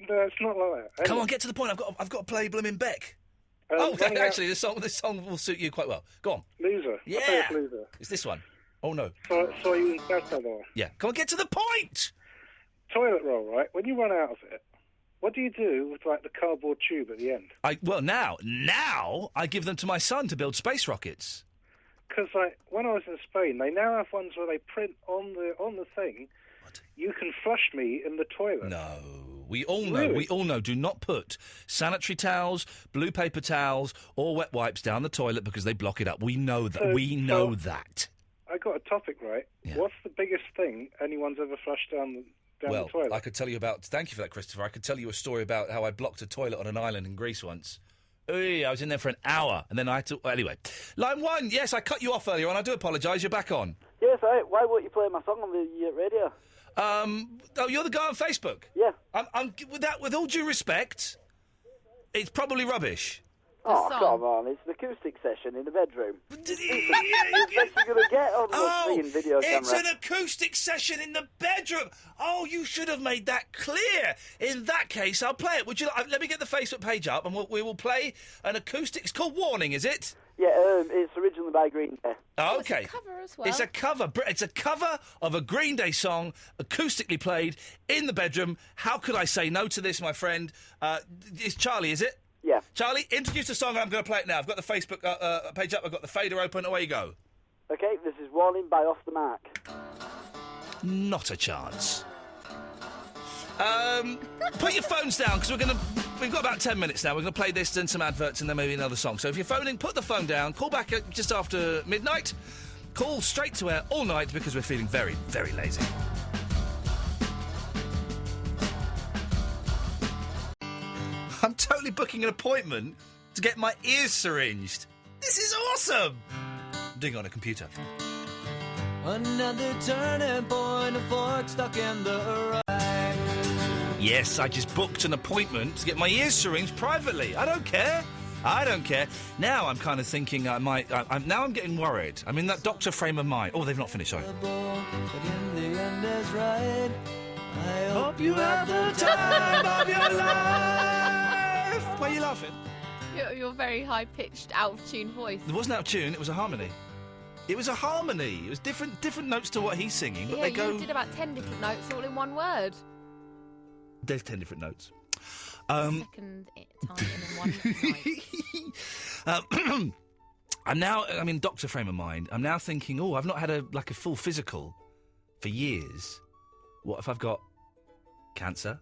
No, it's not like that. Anyway. Come on, get to the point. I've got to play Bloomin' Beck. Actually, this song will suit you quite well. Go on. Loser. Yeah. Loser. It's this one. Oh, no. So you better though. Yeah. Come on, get to the point! Toilet roll, right? When you run out of it, what do you do with, like, the cardboard tube at the end? Now I give them to my son to build space rockets. Because, like, when I was in Spain, they now have ones where they print on the thing, you can flush me in the toilet. No. We all know, do not put sanitary towels, blue paper towels, or wet wipes down the toilet because they block it up. We know that. that. I got a topic, right? Yeah. What's the biggest thing anyone's ever flushed down the toilet? Well, I could tell you about... Thank you for that, Christopher. I could tell you a story about how I blocked a toilet on an island in Greece once. I was in there for an hour, and then I had to... Anyway. Line 1, yes, I cut you off earlier on. I do apologise. You're back on. Yes, why won't you play my song on the radio? You're the guy on Facebook? Yeah. With all due respect, it's probably rubbish. Oh, come on, it's an acoustic session in the bedroom. It's the best you're going to get on the video camera. It's an acoustic session in the bedroom. Oh, you should have made that clear. In that case, I'll play it. Would you? Let me get the Facebook page up, and we will play an acoustic... It's called Warning, is it? Yeah, it's originally by Green Day. Oh, okay. It's a cover as well. It's a cover of a Green Day song, acoustically played in the bedroom. How could I say no to this, my friend? It's Charlie, is it? Yeah. Charlie, introduce the song and I'm going to play it now. I've got the Facebook page up, I've got the fader open, away you go. Okay, this is Warning by Off the Mark. Not a chance. Put your phones down, because we've got about 10 minutes now. We're going to play this, then some adverts, and then maybe another song. So if you're phoning, put the phone down, call back at just after midnight, call straight to air all night, because we're feeling very, very lazy. I'm totally booking an appointment to get my ears syringed. This is awesome! I'm doing it on a computer. Another turning point, a fork stuck in the right. Yes, I just booked an appointment to get my ears syringed privately. I don't care. Now I'm kind of thinking I might... now I'm getting worried. I'm in that doctor frame of mind. Oh, they've not finished, sorry. But in the end is right. I hope you have the time of your life. Why are you laughing? Your very high-pitched, out-of-tune voice. It wasn't out of tune, it was a harmony. It was a harmony. It was different notes to what he's singing, but yeah, they go... you did about 10 different notes all in one word. There's 10 different notes. Second time in one night. I'm in doctor frame of mind. I'm now thinking, I've not had a full physical for years. What if I've got cancer?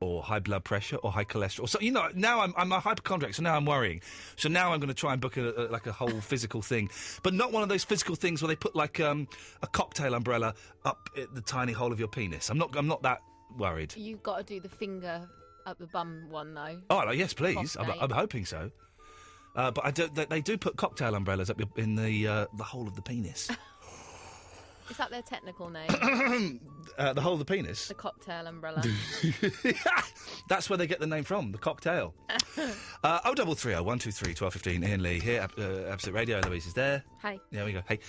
Or high blood pressure, or high cholesterol. So, now I'm a hypochondriac, so now I'm worrying. So now I'm going to try and book a whole physical thing. But not one of those physical things where they put, a cocktail umbrella up at the tiny hole of your penis. I'm not that worried. You've got to do the finger up the bum one, though. Oh, yes, please. I'm hoping so. But they do put cocktail umbrellas up in the hole of the penis. Is that their technical name? The hole of the penis? The cocktail umbrella. That's where they get the name from, the cocktail. 0330 123 1215. Iain Lee here, Absolute Radio. Eloise is there. Hey. There we go. Hey.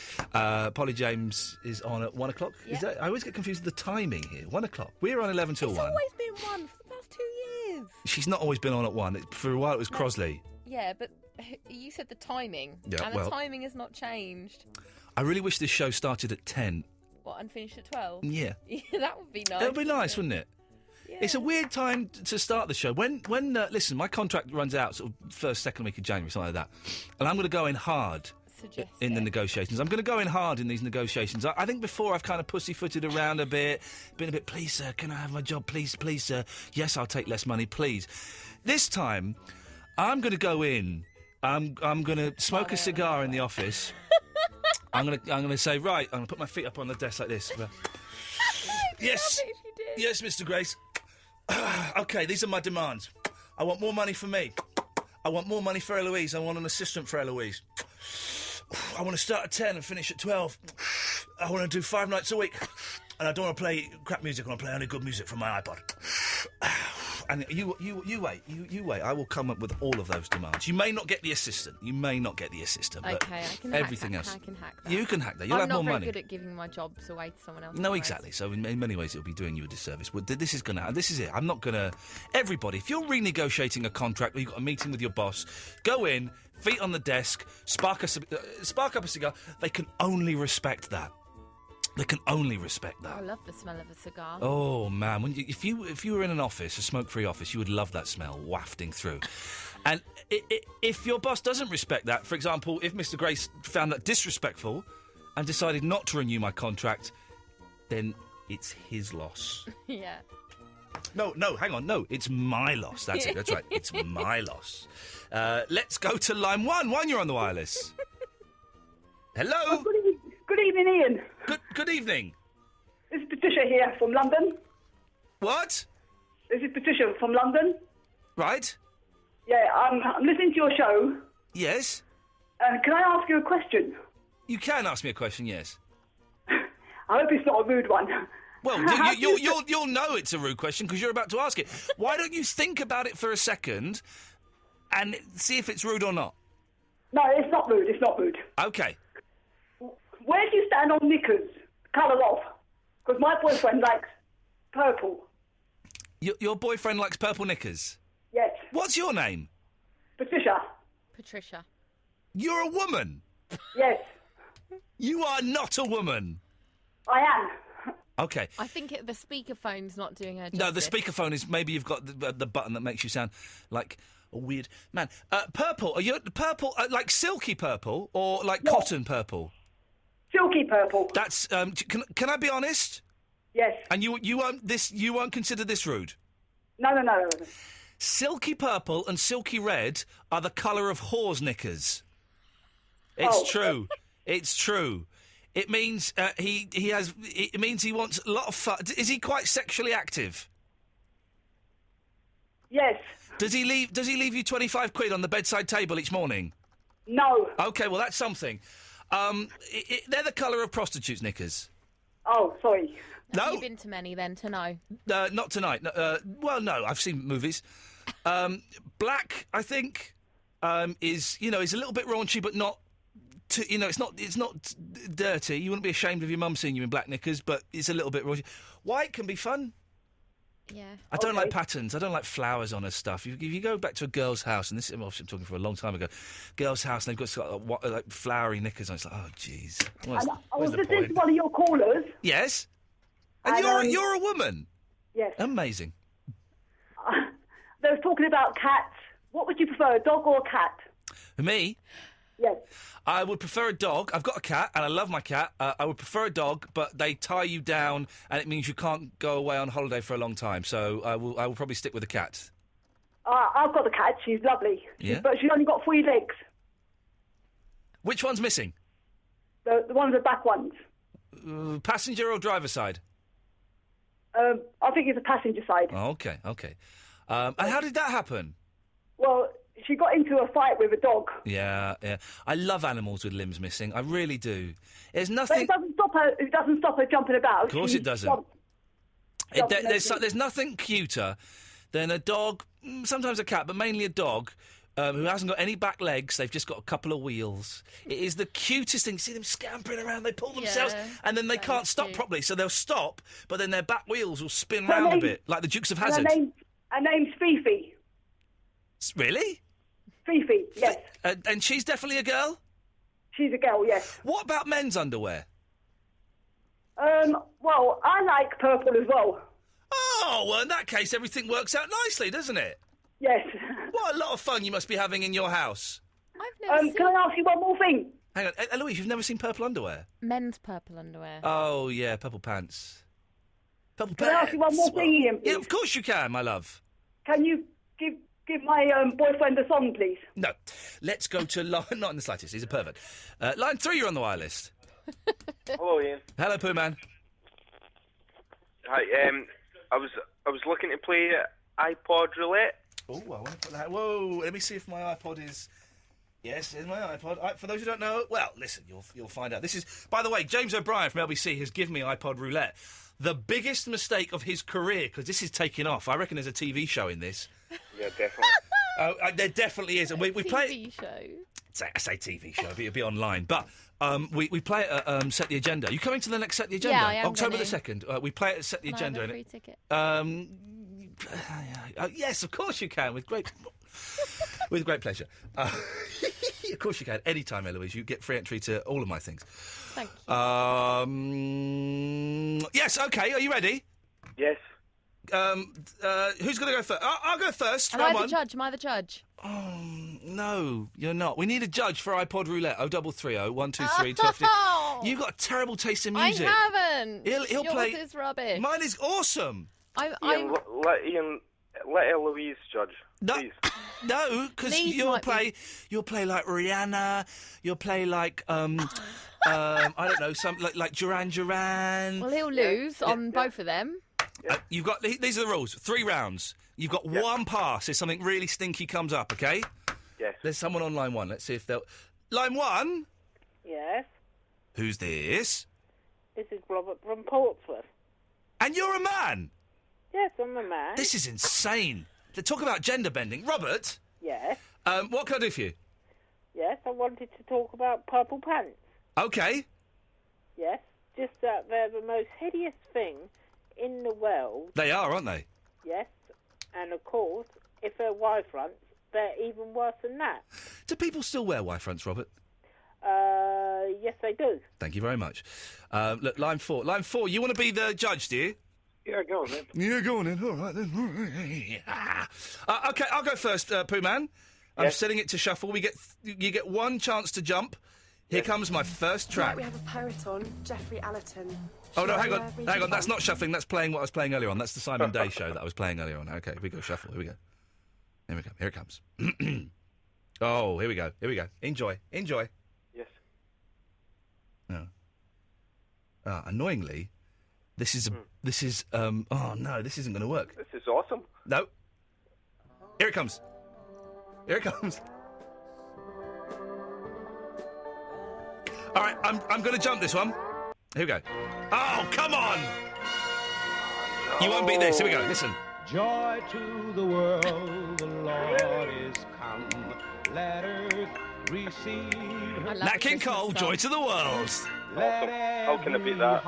Polly James is on at 1 o'clock. Yeah. I always get confused with the timing here. 1 o'clock. We're on 11 till 1. It's always been 1 for the past 2 years. She's not always been on at 1. For a while it was Crosley. Yeah, but you said the timing. Yeah, and the timing has not changed. I really wish this show started at 10. What, and finished at 12? Yeah. That would be nice. It would be nice, wouldn't it? Yeah. It's a weird time to start the show. When listen, my contract runs out sort of first, second week of January, something like that. And I'm going to go in hard in the negotiations. I'm going to go in hard in these negotiations. I think before I've kind of pussyfooted around a bit, been a bit, please, sir, can I have my job? Please, sir. Yes, I'll take less money, please. This time, I'm going to go in. I'm going to smoke a cigar in the office. I'm going to say, right, I'm going to put my feet up on the desk like this. Yes, Mr. Grace. OK, these are my demands. I want more money for me. I want more money for Eloise. I want an assistant for Eloise. I want to start at 10 and finish at 12. I want to do 5 nights a week. And I don't want to play crap music. I want to play only good music from my iPod. And you wait. I will come up with all of those demands. You may not get the assistant. But okay, I can everything hack that. else. I can hack that. You can hack that. You'll have more money. I'm not very good at giving my jobs away to someone else. No, exactly. So in many ways, it'll be doing you a disservice. Well, this is it. I'm not going to... Everybody, if you're renegotiating a contract or you've got a meeting with your boss, go in, feet on the desk, spark up a cigar. They can only respect that. They can only respect that. I love the smell of a cigar. Oh man, if you were in an office, a smoke-free office, you would love that smell wafting through. And if your boss doesn't respect that, for example, if Mr. Grace found that disrespectful and decided not to renew my contract, then it's his loss. Yeah. No, hang on, no, it's my loss. That's it. That's right. It's my loss. Let's go to line 1. 1, you're on the wireless. Hello. Oh, good evening, Iain. Good evening. This is Patricia here from London. What? This is Patricia from London. Right. Yeah, I'm listening to your show. Yes. Can I ask you a question? You can ask me a question, yes. I hope it's not a rude one. Well, you'll know it's a rude question because you're about to ask it. Why don't you think about it for a second and see if it's rude or not? No, it's not rude. It's not rude. Okay. Where do you stand on knickers? Colour off. Because my boyfriend likes purple. Your boyfriend likes purple knickers? Yes. What's your name? Patricia. Patricia. You're a woman? Yes. You are not a woman. I am. Okay. I think the speakerphone's not doing her justice. No, the speakerphone is maybe you've got the button that makes you sound like a weird man. Purple. Are you purple? Like silky purple or like cotton purple? Silky purple. That's. Can I be honest? Yes. And you won't consider this rude? No. Silky purple and silky red are the colour of whores' knickers. It's true. It's true. It means It means he wants a lot of fun. Is he quite sexually active? Yes. Does he leave you 25 quid on the bedside table each morning? No. Okay, well that's something. They're the colour of prostitutes' knickers. Oh, sorry. No. Have you been to many then to know? Not tonight. Well, no, I've seen movies. Black, I think, is a little bit raunchy, but not. It's not dirty. You wouldn't be ashamed of your mum seeing you in black knickers, but it's a little bit raunchy. White can be fun. Yeah. I don't like patterns. I don't like flowers on her stuff. If you go back to a girl's house, and this I'm talking for a long time ago, girl's house, and they've got sort of, like flowery knickers on. It's like, oh, jeez. I was listening to one of your callers. Yes? And you're a woman? Yes. Amazing. They were talking about cats. What would you prefer, a dog or a cat? Me? Yes. I would prefer a dog. I've got a cat, and I love my cat. I would prefer a dog, but they tie you down, and it means you can't go away on holiday for a long time. So I will probably stick with a cat. I've got the cat. She's lovely. Yeah? But she's only got 3 legs. Which one's missing? The ones, the back ones. Passenger or driver side? I think it's the passenger side. Oh, okay. And how did that happen? Well, she got into a fight with a dog. Yeah. I love animals with limbs missing. I really do. There's nothing. But it doesn't stop her jumping about. Of course it doesn't. There's nothing cuter than a dog, sometimes a cat, but mainly a dog, who hasn't got any back legs. They've just got a couple of wheels. It is the cutest thing. You see them scampering around. They pull themselves, and then they can't stop properly. So they'll stop, but then their back wheels will spin round a bit, like the Dukes of Hazzard. Her name's Fifi. Really? Fifi, yes. And she's definitely a girl? She's a girl, yes. What about men's underwear? Well, I like purple as well. Oh, well, in that case, everything works out nicely, doesn't it? Yes. What a lot of fun you must be having in your house. I've never seen... Can I ask you one more thing? Hang on, Eloise, you've never seen purple underwear? Men's purple underwear. Oh, yeah, purple pants. Purple Can pants. I ask you one more thing, Ian, please? Yeah, of course you can, my love. Can you give my boyfriend a song, please? No. Let's go to line... Not in the slightest, he's a pervert. Line 3, you're on the wire list. Hello, Ian. Hello, Pooh Man. Hi, I was looking to play iPod roulette. Oh, I want to put that... Whoa, let me see if my iPod is... Yes, here's my iPod. For those who don't know, well, listen, you'll find out. This is... By the way, James O'Brien from LBC has given me iPod roulette. The biggest mistake of his career, because this is taking off. I reckon there's a TV show in this. Yeah, definitely. There definitely is. And we play... TV show? I say TV show, but it'll be online. But we play it at Set the Agenda. Are you coming to the next Set the Agenda? Yeah, I am October gonna. the 2nd. We play it at Set the Can Agenda. I have a free ticket? Yes, of course you can, with great pleasure. Of course you can. Anytime, Eloise. You get free entry to all of my things. Thank you. Yes, okay. Are you ready? Yes. Who's going to go first? I'll go first. Am I the judge? Am I the judge? Oh, no, you're not. We need a judge for iPod roulette. 0330 123 12. You've got a terrible taste in music. I haven't. He'll play. Yours is rubbish. Mine is awesome. Let Eloise judge. Please. No, because you'll play like Rihanna. You'll play like I don't know, some like Duran Duran. Well, he'll lose on both of them. You've got these are the rules. 3 rounds. You've got one pass if something really stinky comes up. Okay. Yes. There's someone on line 1. Let's see if they'll. Line 1. Yes. Who's this? This is Robert from Portsmouth. And you're a man. Yes, I'm a man. This is insane. To talk about gender bending, Robert. Yes. What can I do for you? Yes, I wanted to talk about purple pants. Okay. Yes, just that they're the most hideous thing in the world. They are, aren't they? Yes, and of course, if they're Y-fronts, they're even worse than that. Do people still wear Y-fronts, Robert? Yes, they do. Thank you very much. Look, line 4. Line 4, you want to be the judge, do you? Yeah, go on then. Yeah, go on then. All right then. Okay, I'll go first, Pooh Man. I'm setting it to shuffle. You get one chance to jump. Here comes my first track. Right, we have a poet on, Jeffrey Allerton. Oh no, hang on. That's not shuffling. That's playing what I was playing earlier on. That's the Simon Day show that I was playing earlier on. Okay, here we go. Shuffle. Here we go. Here we go. Here it comes. Oh, here we go. Here we go. Enjoy. Enjoy. Yes. No. Annoyingly, this is oh no, this isn't going to work. This is awesome. No. Here it comes. Here it comes. All right, I'm going to jump this one. Here we go. Oh, come on! You won't beat this. Here we go. Listen. Joy to the world, the Lord is come. Let earth receive her. Nat King Cole, Joy to the World. Awesome. How can I beat that?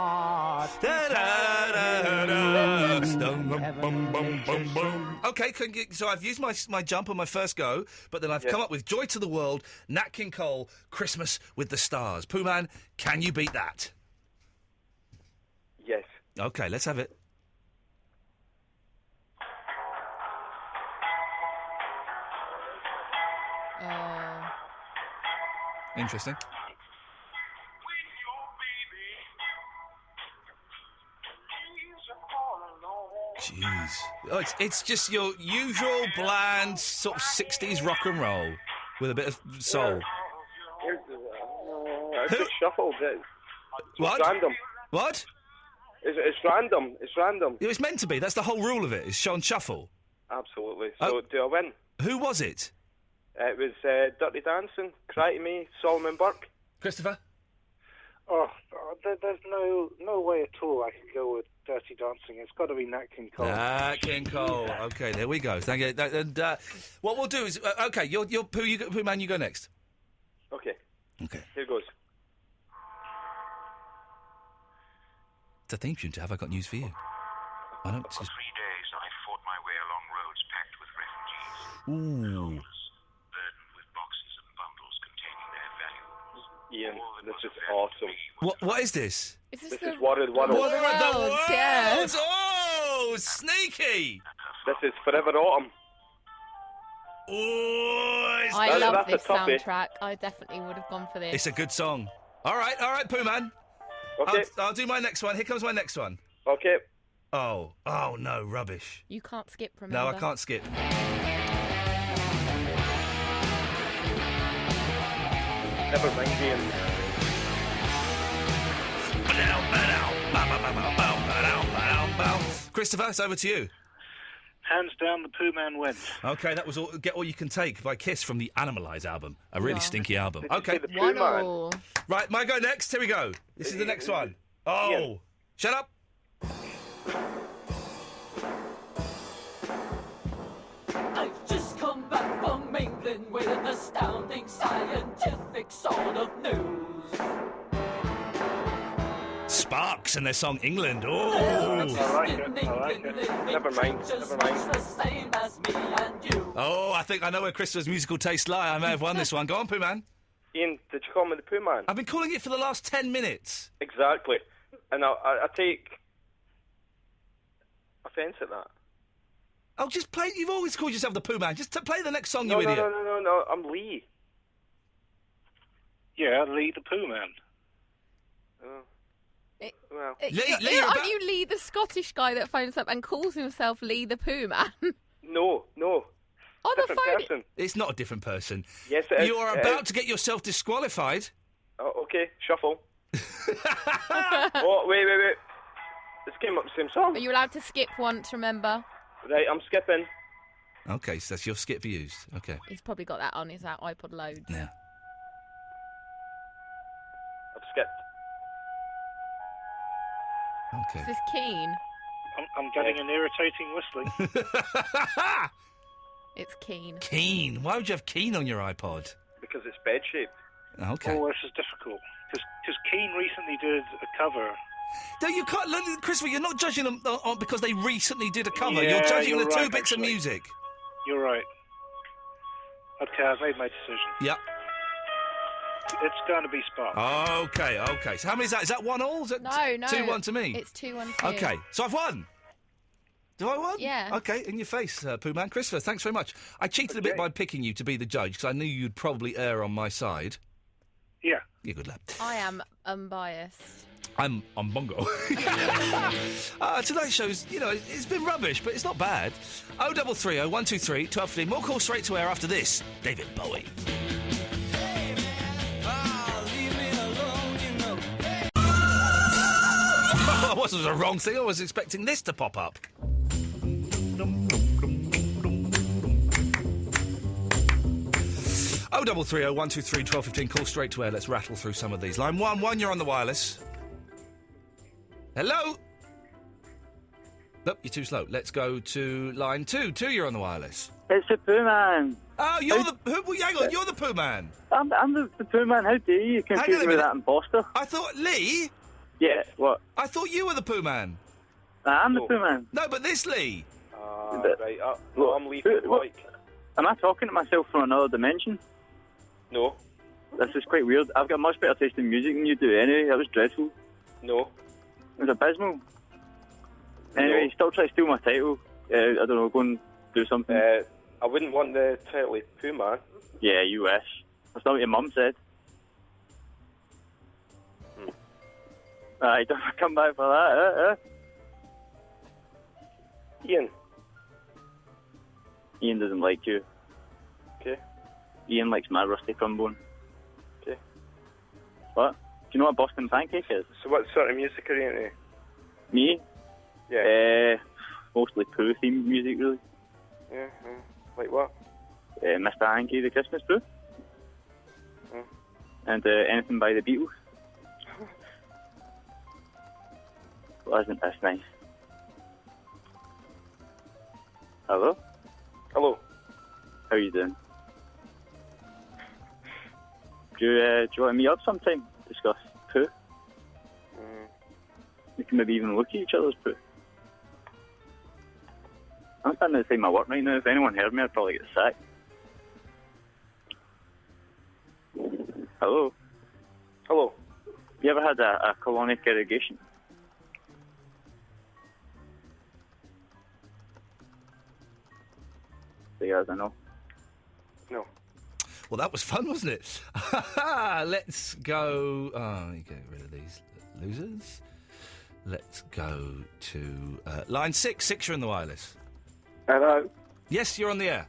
Okay, so I've used my jump on my first go, but then I've come up with Joy to the World, Nat King Cole, Christmas with the Stars. Pooh Man, can you beat that? Yes. Okay, let's have it. Interesting. Jeez. Oh, it's just your usual bland sort of 60s rock and roll with a bit of soul. It's just shuffled. What? It's random. What? It's random. It's random. It's meant to be. That's the whole rule of it. It's shown shuffle. Absolutely. So do I win? Who was it? It was Dirty Dancing, Cry to Me, Solomon Burke. Christopher? Oh, there's no way at all I can go with Dirty Dancing. It's got to be Nat King Cole. Nat King Cole. Okay, there we go. Thank you. And what we'll do is, okay, you're Pooh Man, you go next. Okay. Okay. Here goes. It's a theme tune to Have I Got News for You? I don't. For 3 days, I fought my way along roads packed with refugees. Ooh. Burdened with boxes and bundles containing their valuables. Ian, this is awesome. What is this? This is War of the Worlds. War of the Worlds! Yeah. Oh, sneaky! This is Forever Autumn. Oh, I love that's this a toughie. soundtrack. I definitely would have gone for this. It's a good song. All right, Pooh Man. Okay. I'll do my next one. Here comes my next one. Okay. Oh no, rubbish. You can't skip, remember? No, I can't skip. Never mind, Ian. Christopher, it's over to you. Hands down, the Pooh Man wins. Okay, that was all. Get All You Can Take by Kiss from the Animalize album. A really stinky album. Did you Okay. say the Pooh Man? Right, my go next. Here we go. This is the next one. Oh, Ian. Shut up. I've just come back from England with an astounding scientific sort of news. Sparks and their song England. Oh, I like it. Never mind. The same as me and you. Oh, I think I know where Christopher's musical tastes lie. I may have won this one. Go on, Pooh Man. Ian, did you call me the Pooh Man? I've been calling it for the last 10 minutes. Exactly. And I take offence at that. Oh, just play. You've always called yourself the Pooh Man. Just play the next song, No, you idiot. No. I'm Lee. Yeah, Lee the Pooh Man. Oh. Well. Aren't you Lee, the Scottish guy that phones up and calls himself Lee the Pooh Man? No. On the Different phone. person. It's not a different person. Yes, it is. You are about to get yourself disqualified. Oh, okay, shuffle. Oh, wait. This came up the same song. Are you allowed to skip once, remember? Right, I'm skipping. Okay, so that's your skip used. Okay. He's probably got that on his iPod loads. Yeah. I've skipped. Okay. Is this Keen? I'm getting an irritating whistling. It's Keen. Keen. Why would you have Keen on your iPod? Because it's bed-shaped. Okay. Oh, this is difficult. Because Keane recently did a cover. No, you can't. Look, Christopher, you're not judging them because they recently did a cover. Yeah, you're judging the you're two right, bits actually. of music. You're right. Okay, I've made my decision. Yep. It's going to be Sparks. Okay. So how many is that? Is that 1-1? Is that No. 2-1 to me? It's 2-1 to you. Okay, so I've won. Do I won? Yeah. Okay, in your face, Pooh Man. Christopher, thanks very much. I cheated a bit by picking you to be the judge because I knew you'd probably err on my side. Yeah. You're a good lad. I am unbiased. I'm on bongo. Tonight's show's, it's been rubbish, but it's not bad. 0330 123 1215. More calls straight to air after this. David Bowie. That wasn't the wrong thing. I was expecting this to pop up. Oh, 0330 123 1215. Call straight to air. Let's rattle through some of these. Line 1, you're on the wireless. Hello? Nope, you're too slow. Let's go to line 2. 2, you're on the wireless. It's the Pooh Man. Oh, you're the... hang on, you're the Pooh Man. I'm the Pooh Man. How dare you confuse me with that imposter? I thought... Lee? Yeah, what? I thought you were the Pooh Man. I'm the Pooh Man. No, but this Lee. Right, I'm Lee from Mike. Am I talking to myself from another dimension? No. This is quite weird. I've got much better taste in music than you do anyway. That was dreadful. No. It was abysmal. Anyway, still try to steal my title. I don't know, go and do something. I wouldn't want the title of Pooh Man. Yeah, you wish. That's not what your mum said. Aye, don't come back for that, Ian. Ian doesn't like you. Okay. Ian likes my rusty trombone. Okay. What? Do you know what Boston Pancake is? So what sort of music are you into? Me? Yeah. Mostly Pooh-themed music, really. Yeah, like what? Mr. Hanky, the Christmas Pooh. And anything by the Beatles. Well, isn't this nice? Hello? Hello. How are you doing? Do you want to meet up sometime? Discuss Pooh? We can maybe even look at each other's Pooh. I'm standing outside my work right now. If anyone heard me, I'd probably get sacked. Hello? Hello. You ever had a colonic irrigation? I don't know. No. Well, that was fun, wasn't it? Let's go... Oh, let me get rid of these losers. Let's go to line 6. 6, you're on the wireless. Hello? Yes, you're on the air.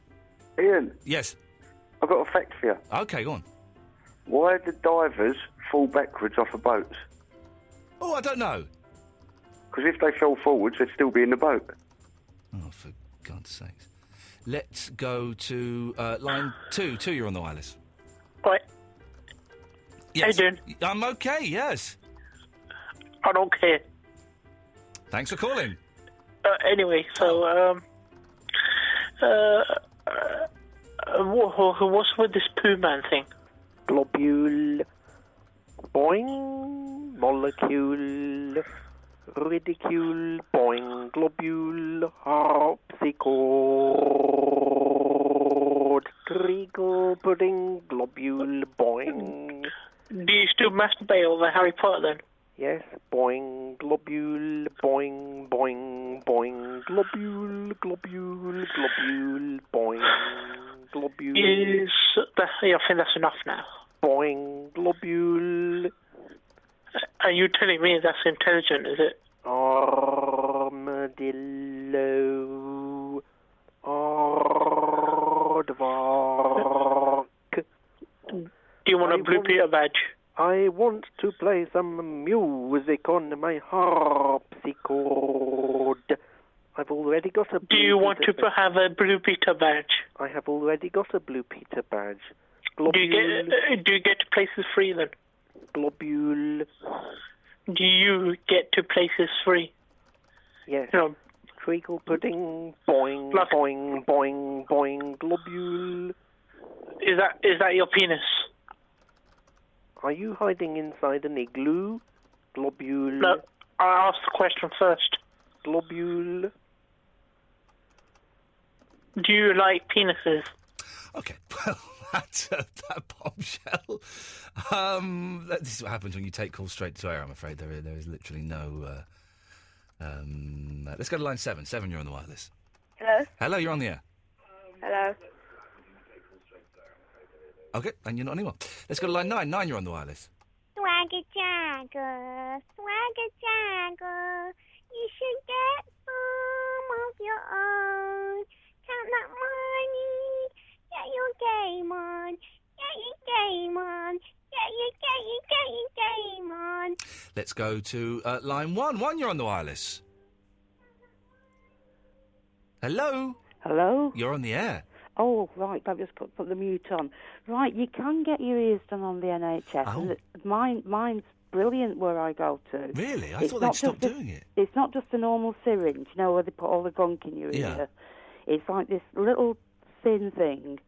Ian? Yes. I've got a fact for you. OK, go on. Why do divers fall backwards off of boats? Oh, I don't know. Because if they fell forwards, they'd still be in the boat. Oh, for God's sakes. Let's go to line 2. 2, you're on the wireless. Right. Yes. How you doing? I'm OK, yes. I don't care. Thanks for calling. Anyway, so, what's with this Pooh Man thing? Globule, boing, molecule, ridicule, boing, globule, harpsichord, treacle, pudding, globule, boing. Do you still masturbate over Harry Potter then? Yes, boing, globule, boing, boing, boing, globule, globule, globule, boing, globule. I think that's enough now. Boing, globule. Are you telling me that's intelligent, is it? Armadillo. Aardvark. Do you want a Blue Peter badge? I want to play some music on my harpsichord. I've already got a blue Do you want to have a Blue Peter badge? I have already got a Blue Peter badge. Do you get to places free then? Globule. Do you get to places free? Yes. No. Treacle pudding, boing, boing, boing, boing, globule. Is that your penis? Are you hiding inside an igloo? Globule. No, I asked the question first. Globule. Do you like penises? OK, well, that's that bombshell. This is what happens when you take calls straight to air, I'm afraid. There is literally no... let's go to line 7. 7, you're on the wireless. Hello? Hello, you're on the air. Hello? OK, and you're not anymore. Let's go to line 9. 9, you're on the wireless. Swagger Jagger, Swagger Jagger, you should get some of your own. Count that money, get your game on, get your game on, get your game on. Let's go to line 1. 1, you're on the wireless. Hello? Hello? You're on the air. Oh, right, I've just put the mute on. Right, you can get your ears done on the NHS. Oh. And mine's brilliant where I go to. Really? I thought they'd stop doing it. It's not just a normal syringe, where they put all the gunk in your Yeah. ear. It's like this little thin thing,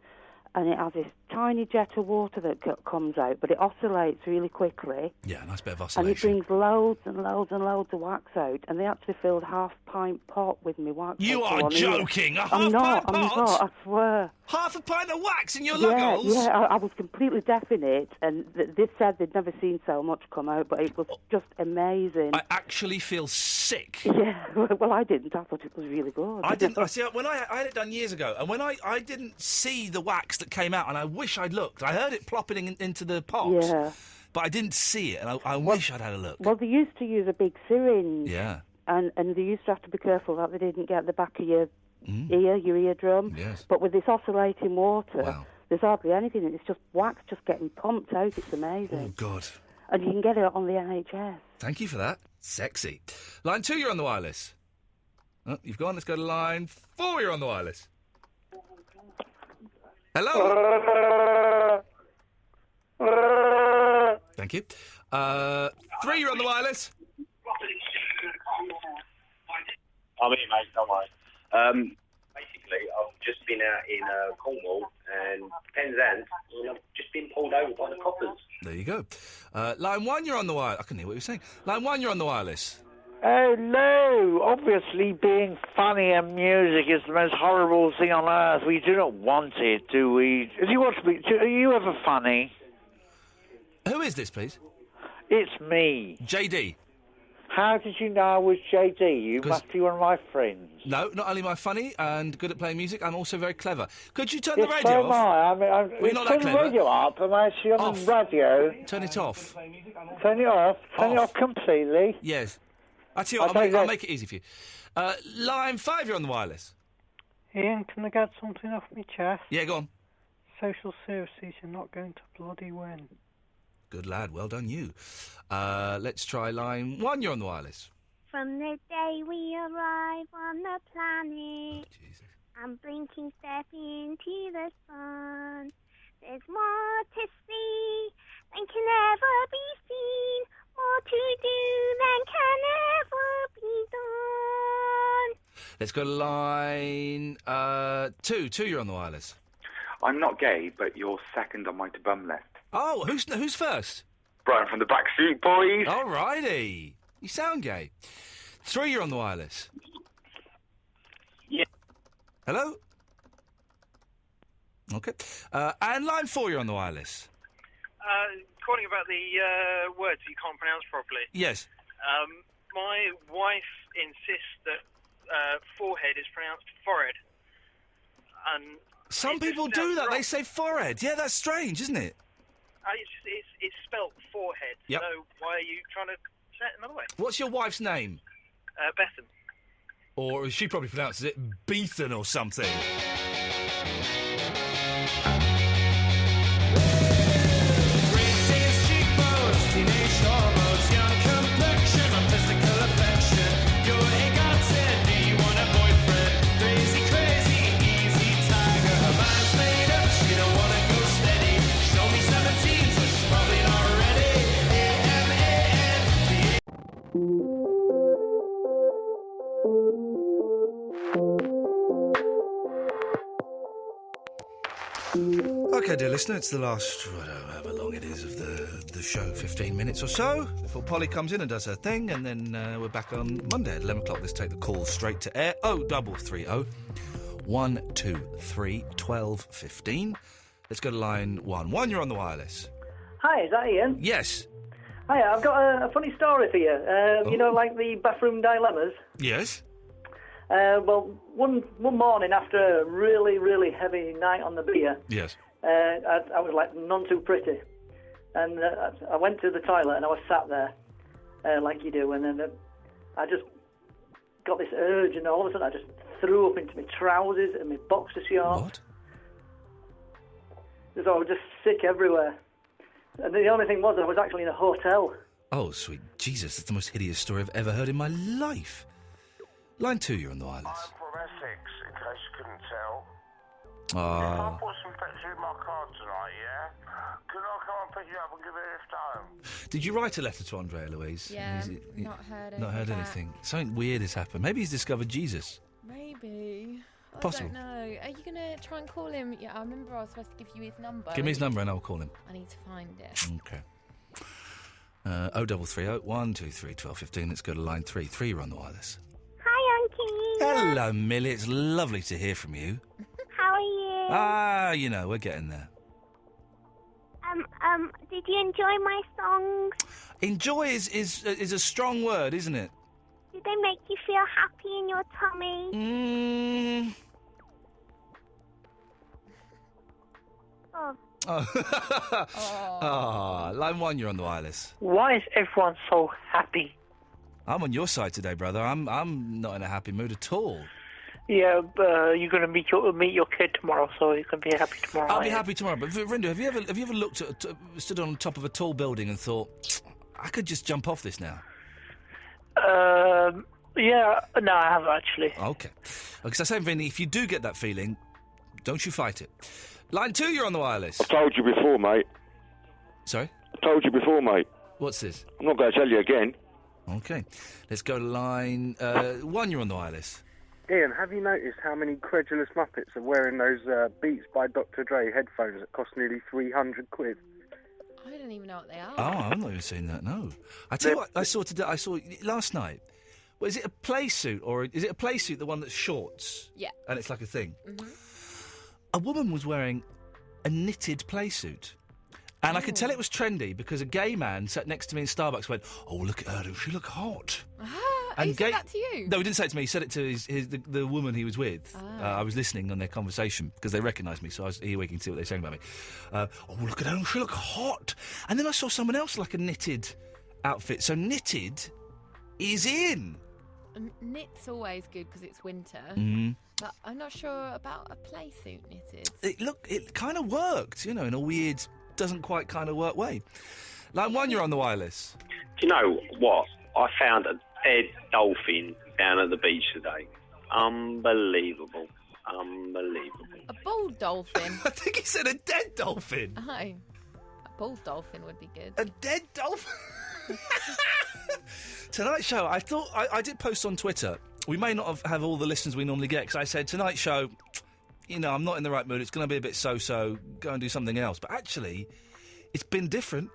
and it has this tiny jet of water that comes out, but it oscillates really quickly. Yeah, nice bit of And oscillation. it brings loads and loads and loads of wax out, and they actually filled half-pint pot with me wax. You out are for 1 year. joking! A I'm half-pint not, pot? I swear. Half a pint of wax in your Yeah, luggles? yeah, I was completely deaf in it, and they said they'd never seen so much come out, but it was just amazing. I actually feel sick. Yeah, well, I didn't. I thought it was really good. I didn't. I see. When I had it done years ago, and when I didn't see the wax that came out, and I wish I'd looked. I heard it plopping into the pot, Yeah. but I didn't see it, and I wish I'd had a look. Well, they used to use a big syringe. Yeah. And they used to have to be careful that they didn't get the back of your your eardrum. Yes. But with this oscillating water, there's hardly anything. It's just wax just getting pumped out. It's amazing. Oh, God. And you can get it on the NHS. Thank you for that. Sexy. Line 2, you're on the wireless. Oh, you've gone. Let's go to line 4, you're on the wireless. Hello? Thank you. 3, you're on the wireless. I'm here, mate, don't worry. Basically, I've just been out in Cornwall and Penzance, and I've just been pulled over by the coppers. There you go. Line 1, you're on the wireless. I couldn't hear what you were saying. Line 1, you're on the wireless. Hello. Obviously, being funny and music is the most horrible thing on earth. We do not want it, do we? Are you ever funny? Who is this, please? It's me. JD. How did you know I was JD? You must be one of my friends. No, not only am I funny and good at playing music, I'm also very clever. Could you turn the Yes, radio so off? am I. We're not that turn the clever. radio up. I'm actually on the radio. Turn it off. Turn it off. Turn it off completely. Yes. I'll tell you what, I'll make it easy for you. Line 5, you're on the wireless. Ian, can I get something off my chest? Yeah, go on. Social services are not going to bloody win. Good lad, well done you. Let's try line 1, you're on the wireless. From the day we arrive on the planet, I'm blinking step into the sun. There's more to see than can ever be seen, more to do than can ever be done. Let's go to line 2. 2, you're on the wireless. I'm not gay, but you're second on my to bum list. Oh, who's first? Brian from the Backstreet Boys. All righty. You sound gay. 3, you're on the wireless. Yeah. Hello? Okay. And line 4, you're on the wireless. Calling about the words you can't pronounce properly. Yes. My wife insists that forehead is pronounced forehead. And Some people do that. They say forehead. Yeah, that's strange, isn't it? it's spelt forehead. Yep. So why are you trying to say it another way? What's your wife's name? Bethan. Or she probably pronounces it Beethan or something. Okay, dear listener, it's the last, however long it is, of the show, 15 minutes or so, before Polly comes in and does her thing, and then we're back on Monday at 11 o'clock. Let's take the call straight to air. 0330 123 1215. Let's go to line 1. 1, you're on the wireless. Hi, is that Ian? Yes. Hi, I've got a funny story for you. You know, like the bathroom dilemmas? Yes. Well, one morning after a really, really heavy night on the beer, Yes. I was like none too pretty. And I went to the toilet and I was sat there, like you do, and then I just got this urge, and all of a sudden I just threw up into my trousers and my boxer shorts. What? So I was just sick everywhere. And the only thing was I was actually in a hotel. Oh, sweet Jesus, that's the most hideous story I've ever heard in my life. Line 2, you're on the wireless. I'm from Essex, in case you couldn't tell. Ah. If I put some petrol in my car tonight, yeah? Can I come and pick you up and give it a lift home? Did you write a letter to Andre, Louise? Yeah, Is it- not heard Not heard anything anything. Something weird has happened. Maybe he's discovered Jesus. Maybe. Possible. I don't know. Are you going to try and call him? Yeah, I remember I was supposed to give you his number. Give me his number and I'll call him. I need to find it. Okay. 0330 123 1215. Let's go to line 3. 3, you're on the wireless. Hi, Uncle. Hello, Millie. It's lovely to hear from you. How are you? You know, we're getting there. Did you enjoy my songs? Enjoy is a strong word, isn't it? Did they make you feel happy in your tummy? Oh. Line 1, you're on the wireless. Why is everyone so happy? I'm on your side today, brother. I'm not in a happy mood at all. Yeah, you're going to meet your kid tomorrow, so you can be happy tomorrow. I'll be happy tomorrow. But Rindu, have you ever looked at stood on top of a tall building and thought, I could just jump off this now? Yeah, no, I haven't actually. Okay. Because I say, Vinny, if you do get that feeling, don't you fight it. Line 2, you're on the wireless. I've told you before, mate. Sorry? I told you before, mate. What's this? I'm not going to tell you again. Okay. Let's go to line 1, you're on the wireless. Ian, have you noticed how many credulous Muppets are wearing those Beats by Dr. Dre headphones that cost nearly 300 quid? I don't even know what they are. Oh, I've not even seen that, no. I tell you what, I saw last night. Well, is it a play suit, or is it a play suit, the one that's shorts? Yeah. And it's like a thing? Mm-hmm. A woman was wearing a knitted play suit. And I could tell it was trendy because a gay man sat next to me in Starbucks and went, oh, look at her, does she look hot? And he said that to you? No, he didn't say it to me. He said it to the woman he was with. I was listening on their conversation because they recognised me, so I was earwigging to see what they were saying about me. Oh, look at her, she look hot. And then I saw someone else like a knitted outfit. So knitted is in. Knit's always good because it's winter. But I'm not sure about a play suit knitted. It kind of worked, in a weird, doesn't quite kind of work way. Line 1, you're on the wireless. Do you know what? I found a dead dolphin down at the beach today. Unbelievable. A bull dolphin? I think he said a dead dolphin. Oh, a bull dolphin would be good. A dead dolphin? Tonight's show, I thought, I did post on Twitter, we may not have all the listeners we normally get, because I said, tonight's show, I'm not in the right mood, it's going to be a bit so-so, go and do something else. But actually, it's been different.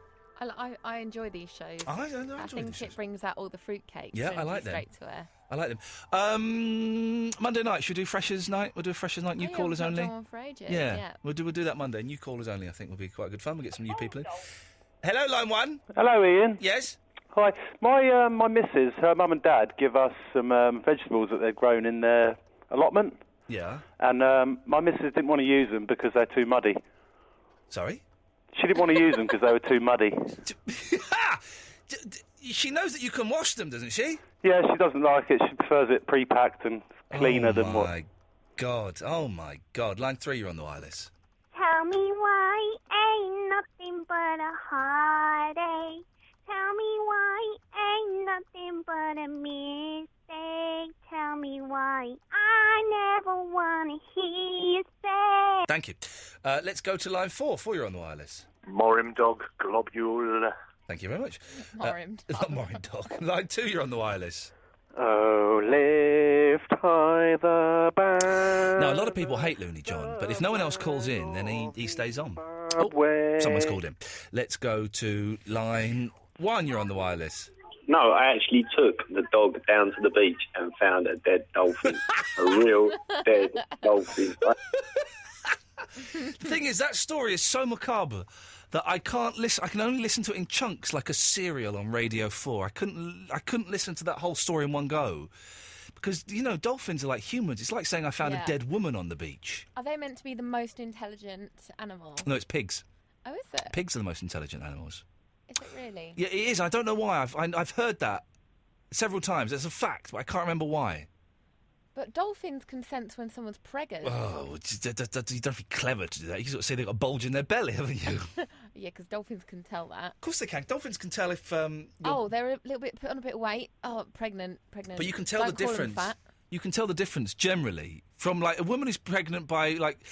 I enjoy these shows. I think it brings out all the fruitcake. Yeah, I like them. Straight to air. I like them. Monday night, should we do Freshers Night? We'll do a Freshers Night, new callers only. Done one for ages. Yeah. We'll do that Monday. New callers only, I think, will be quite good fun. We'll get some new people in. Hello, line 1. Hello, Ian. Yes? Hi. My missus, her mum and dad, give us some vegetables that they've grown in their allotment. Yeah. And my missus didn't want to use them because they're too muddy. Sorry? She didn't want to use them because they were too muddy. She knows that you can wash them, doesn't she? Yeah, she doesn't like it. She prefers it pre-packed and cleaner than what... Oh, my God. Line 3, you're on the wireless. Tell me why ain't nothing but a heartache. Tell me why ain't nothing but a mistake. Tell me why I never want to hear you say. Thank you. Let's go to line 4. 4, you're on the wireless. Morim dog, globule. Thank you very much. Morim dog. Not Morim dog. Line 2, you're on the wireless. Oh, lift high the band. Now, a lot of people hate Looney John, but if no one else calls in, then he stays on. Oh, someone's called in. Let's go to line 1, you're on the wireless. No, I actually took the dog down to the beach and found a dead dolphin. A real dead dolphin. The thing is, that story is so macabre that I can't listen. I can only listen to it in chunks, like a serial on Radio 4. I couldn't listen to that whole story in one go. Because, dolphins are like humans. It's like saying I found a dead woman on the beach. Are they meant to be the most intelligent animal? No, it's pigs. Oh, is it? Pigs are the most intelligent animals. Is it really? Yeah, it is. I don't know why. I've heard that several times. It's a fact, but I can't remember why. But dolphins can sense when someone's pregnant. Oh, you don't be clever to do that. You sort of say they've got a bulge in their belly, haven't you? Yeah, because dolphins can tell that. Of course they can. Dolphins can tell if... they're a little bit put on a bit of weight. Oh, pregnant. But you can tell Don't the call them difference. fat. you can tell the difference generally from, like, a woman who's pregnant by, like,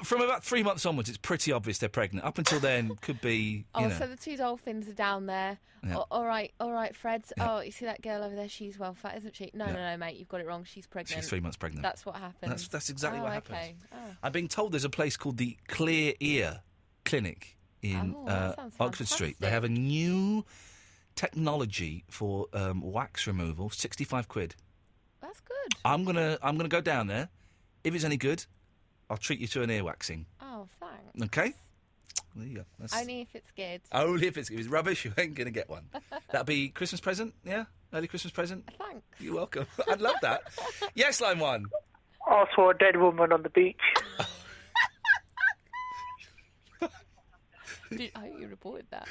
from about 3 months onwards, it's pretty obvious they're pregnant. Up until then, could be, you know. So the two dolphins are down there. Yeah. All right, Fred. Yeah. Oh, you see that girl over there? She's well fat, isn't she? No, mate, you've got it wrong. She's pregnant. She's 3 months pregnant. That's what happened. That's exactly what happened. Okay. Oh. I'm being told there's a place called the Clear Ear Clinic in Oxford Street. They have a new technology for wax removal, £65. That's good. I'm gonna go down there. If it's any good, I'll treat you to an ear waxing. Oh, thanks. Okay. There you go. Only if it's good. Only if it's rubbish, you ain't gonna get one. That'll be Christmas present, yeah? Early Christmas present. Thanks. You're welcome. I'd love that. Yes, line 1. I saw a dead woman on the beach. I hope you reported that.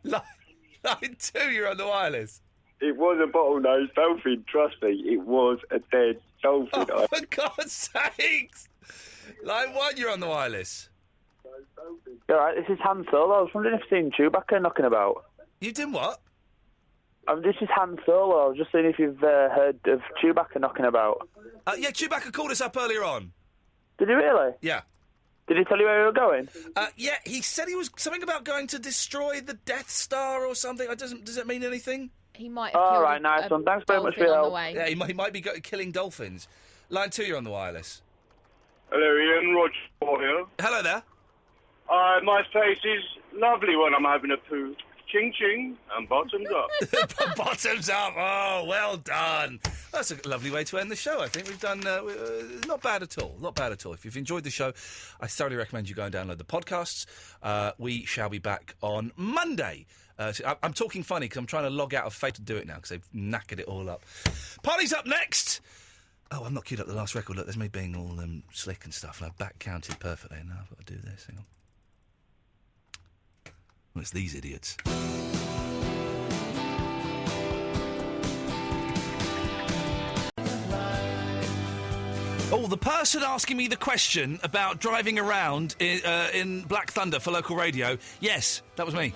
Line 2, you're on the wireless. It was a bottlenose dolphin, trust me. It was a dead dolphin. Oh, for God's sakes! Line 1, you're on the wireless. All right, this is Han Solo. I was wondering if you've seen Chewbacca knocking about. You did what? This is Han Solo. I was just seeing if you've heard of Chewbacca knocking about. Yeah, Chewbacca called us up earlier on. Did he really? Yeah. Did he tell you where we were going? Yeah, he said he was something about going to destroy the Death Star or something. Does it mean anything? He might have All right, nice one. Thanks very much for your help. Yeah, he might be killing dolphins. Line 2, you're on the wireless. Hello, Ian. Roger here. Hello there. My face is lovely when I'm having a poo. Ching ching and bottoms up. Bottoms up. Oh, well done. That's a lovely way to end the show. I think we've done not bad at all. Not bad at all. If you've enjoyed the show, I thoroughly recommend you go and download the podcasts. We shall be back on Monday. I'm talking funny because I'm trying to log out of Fate to do it now because they've knackered it all up. Party's up next. Oh, I'm not queued up the last record. Look, there's me being all slick and stuff, and I've back counted perfectly. Now I've got to do this. Hang on. Well, it's these idiots. Oh, the person asking me the question about driving around in Black Thunder for local radio, yes, that was me.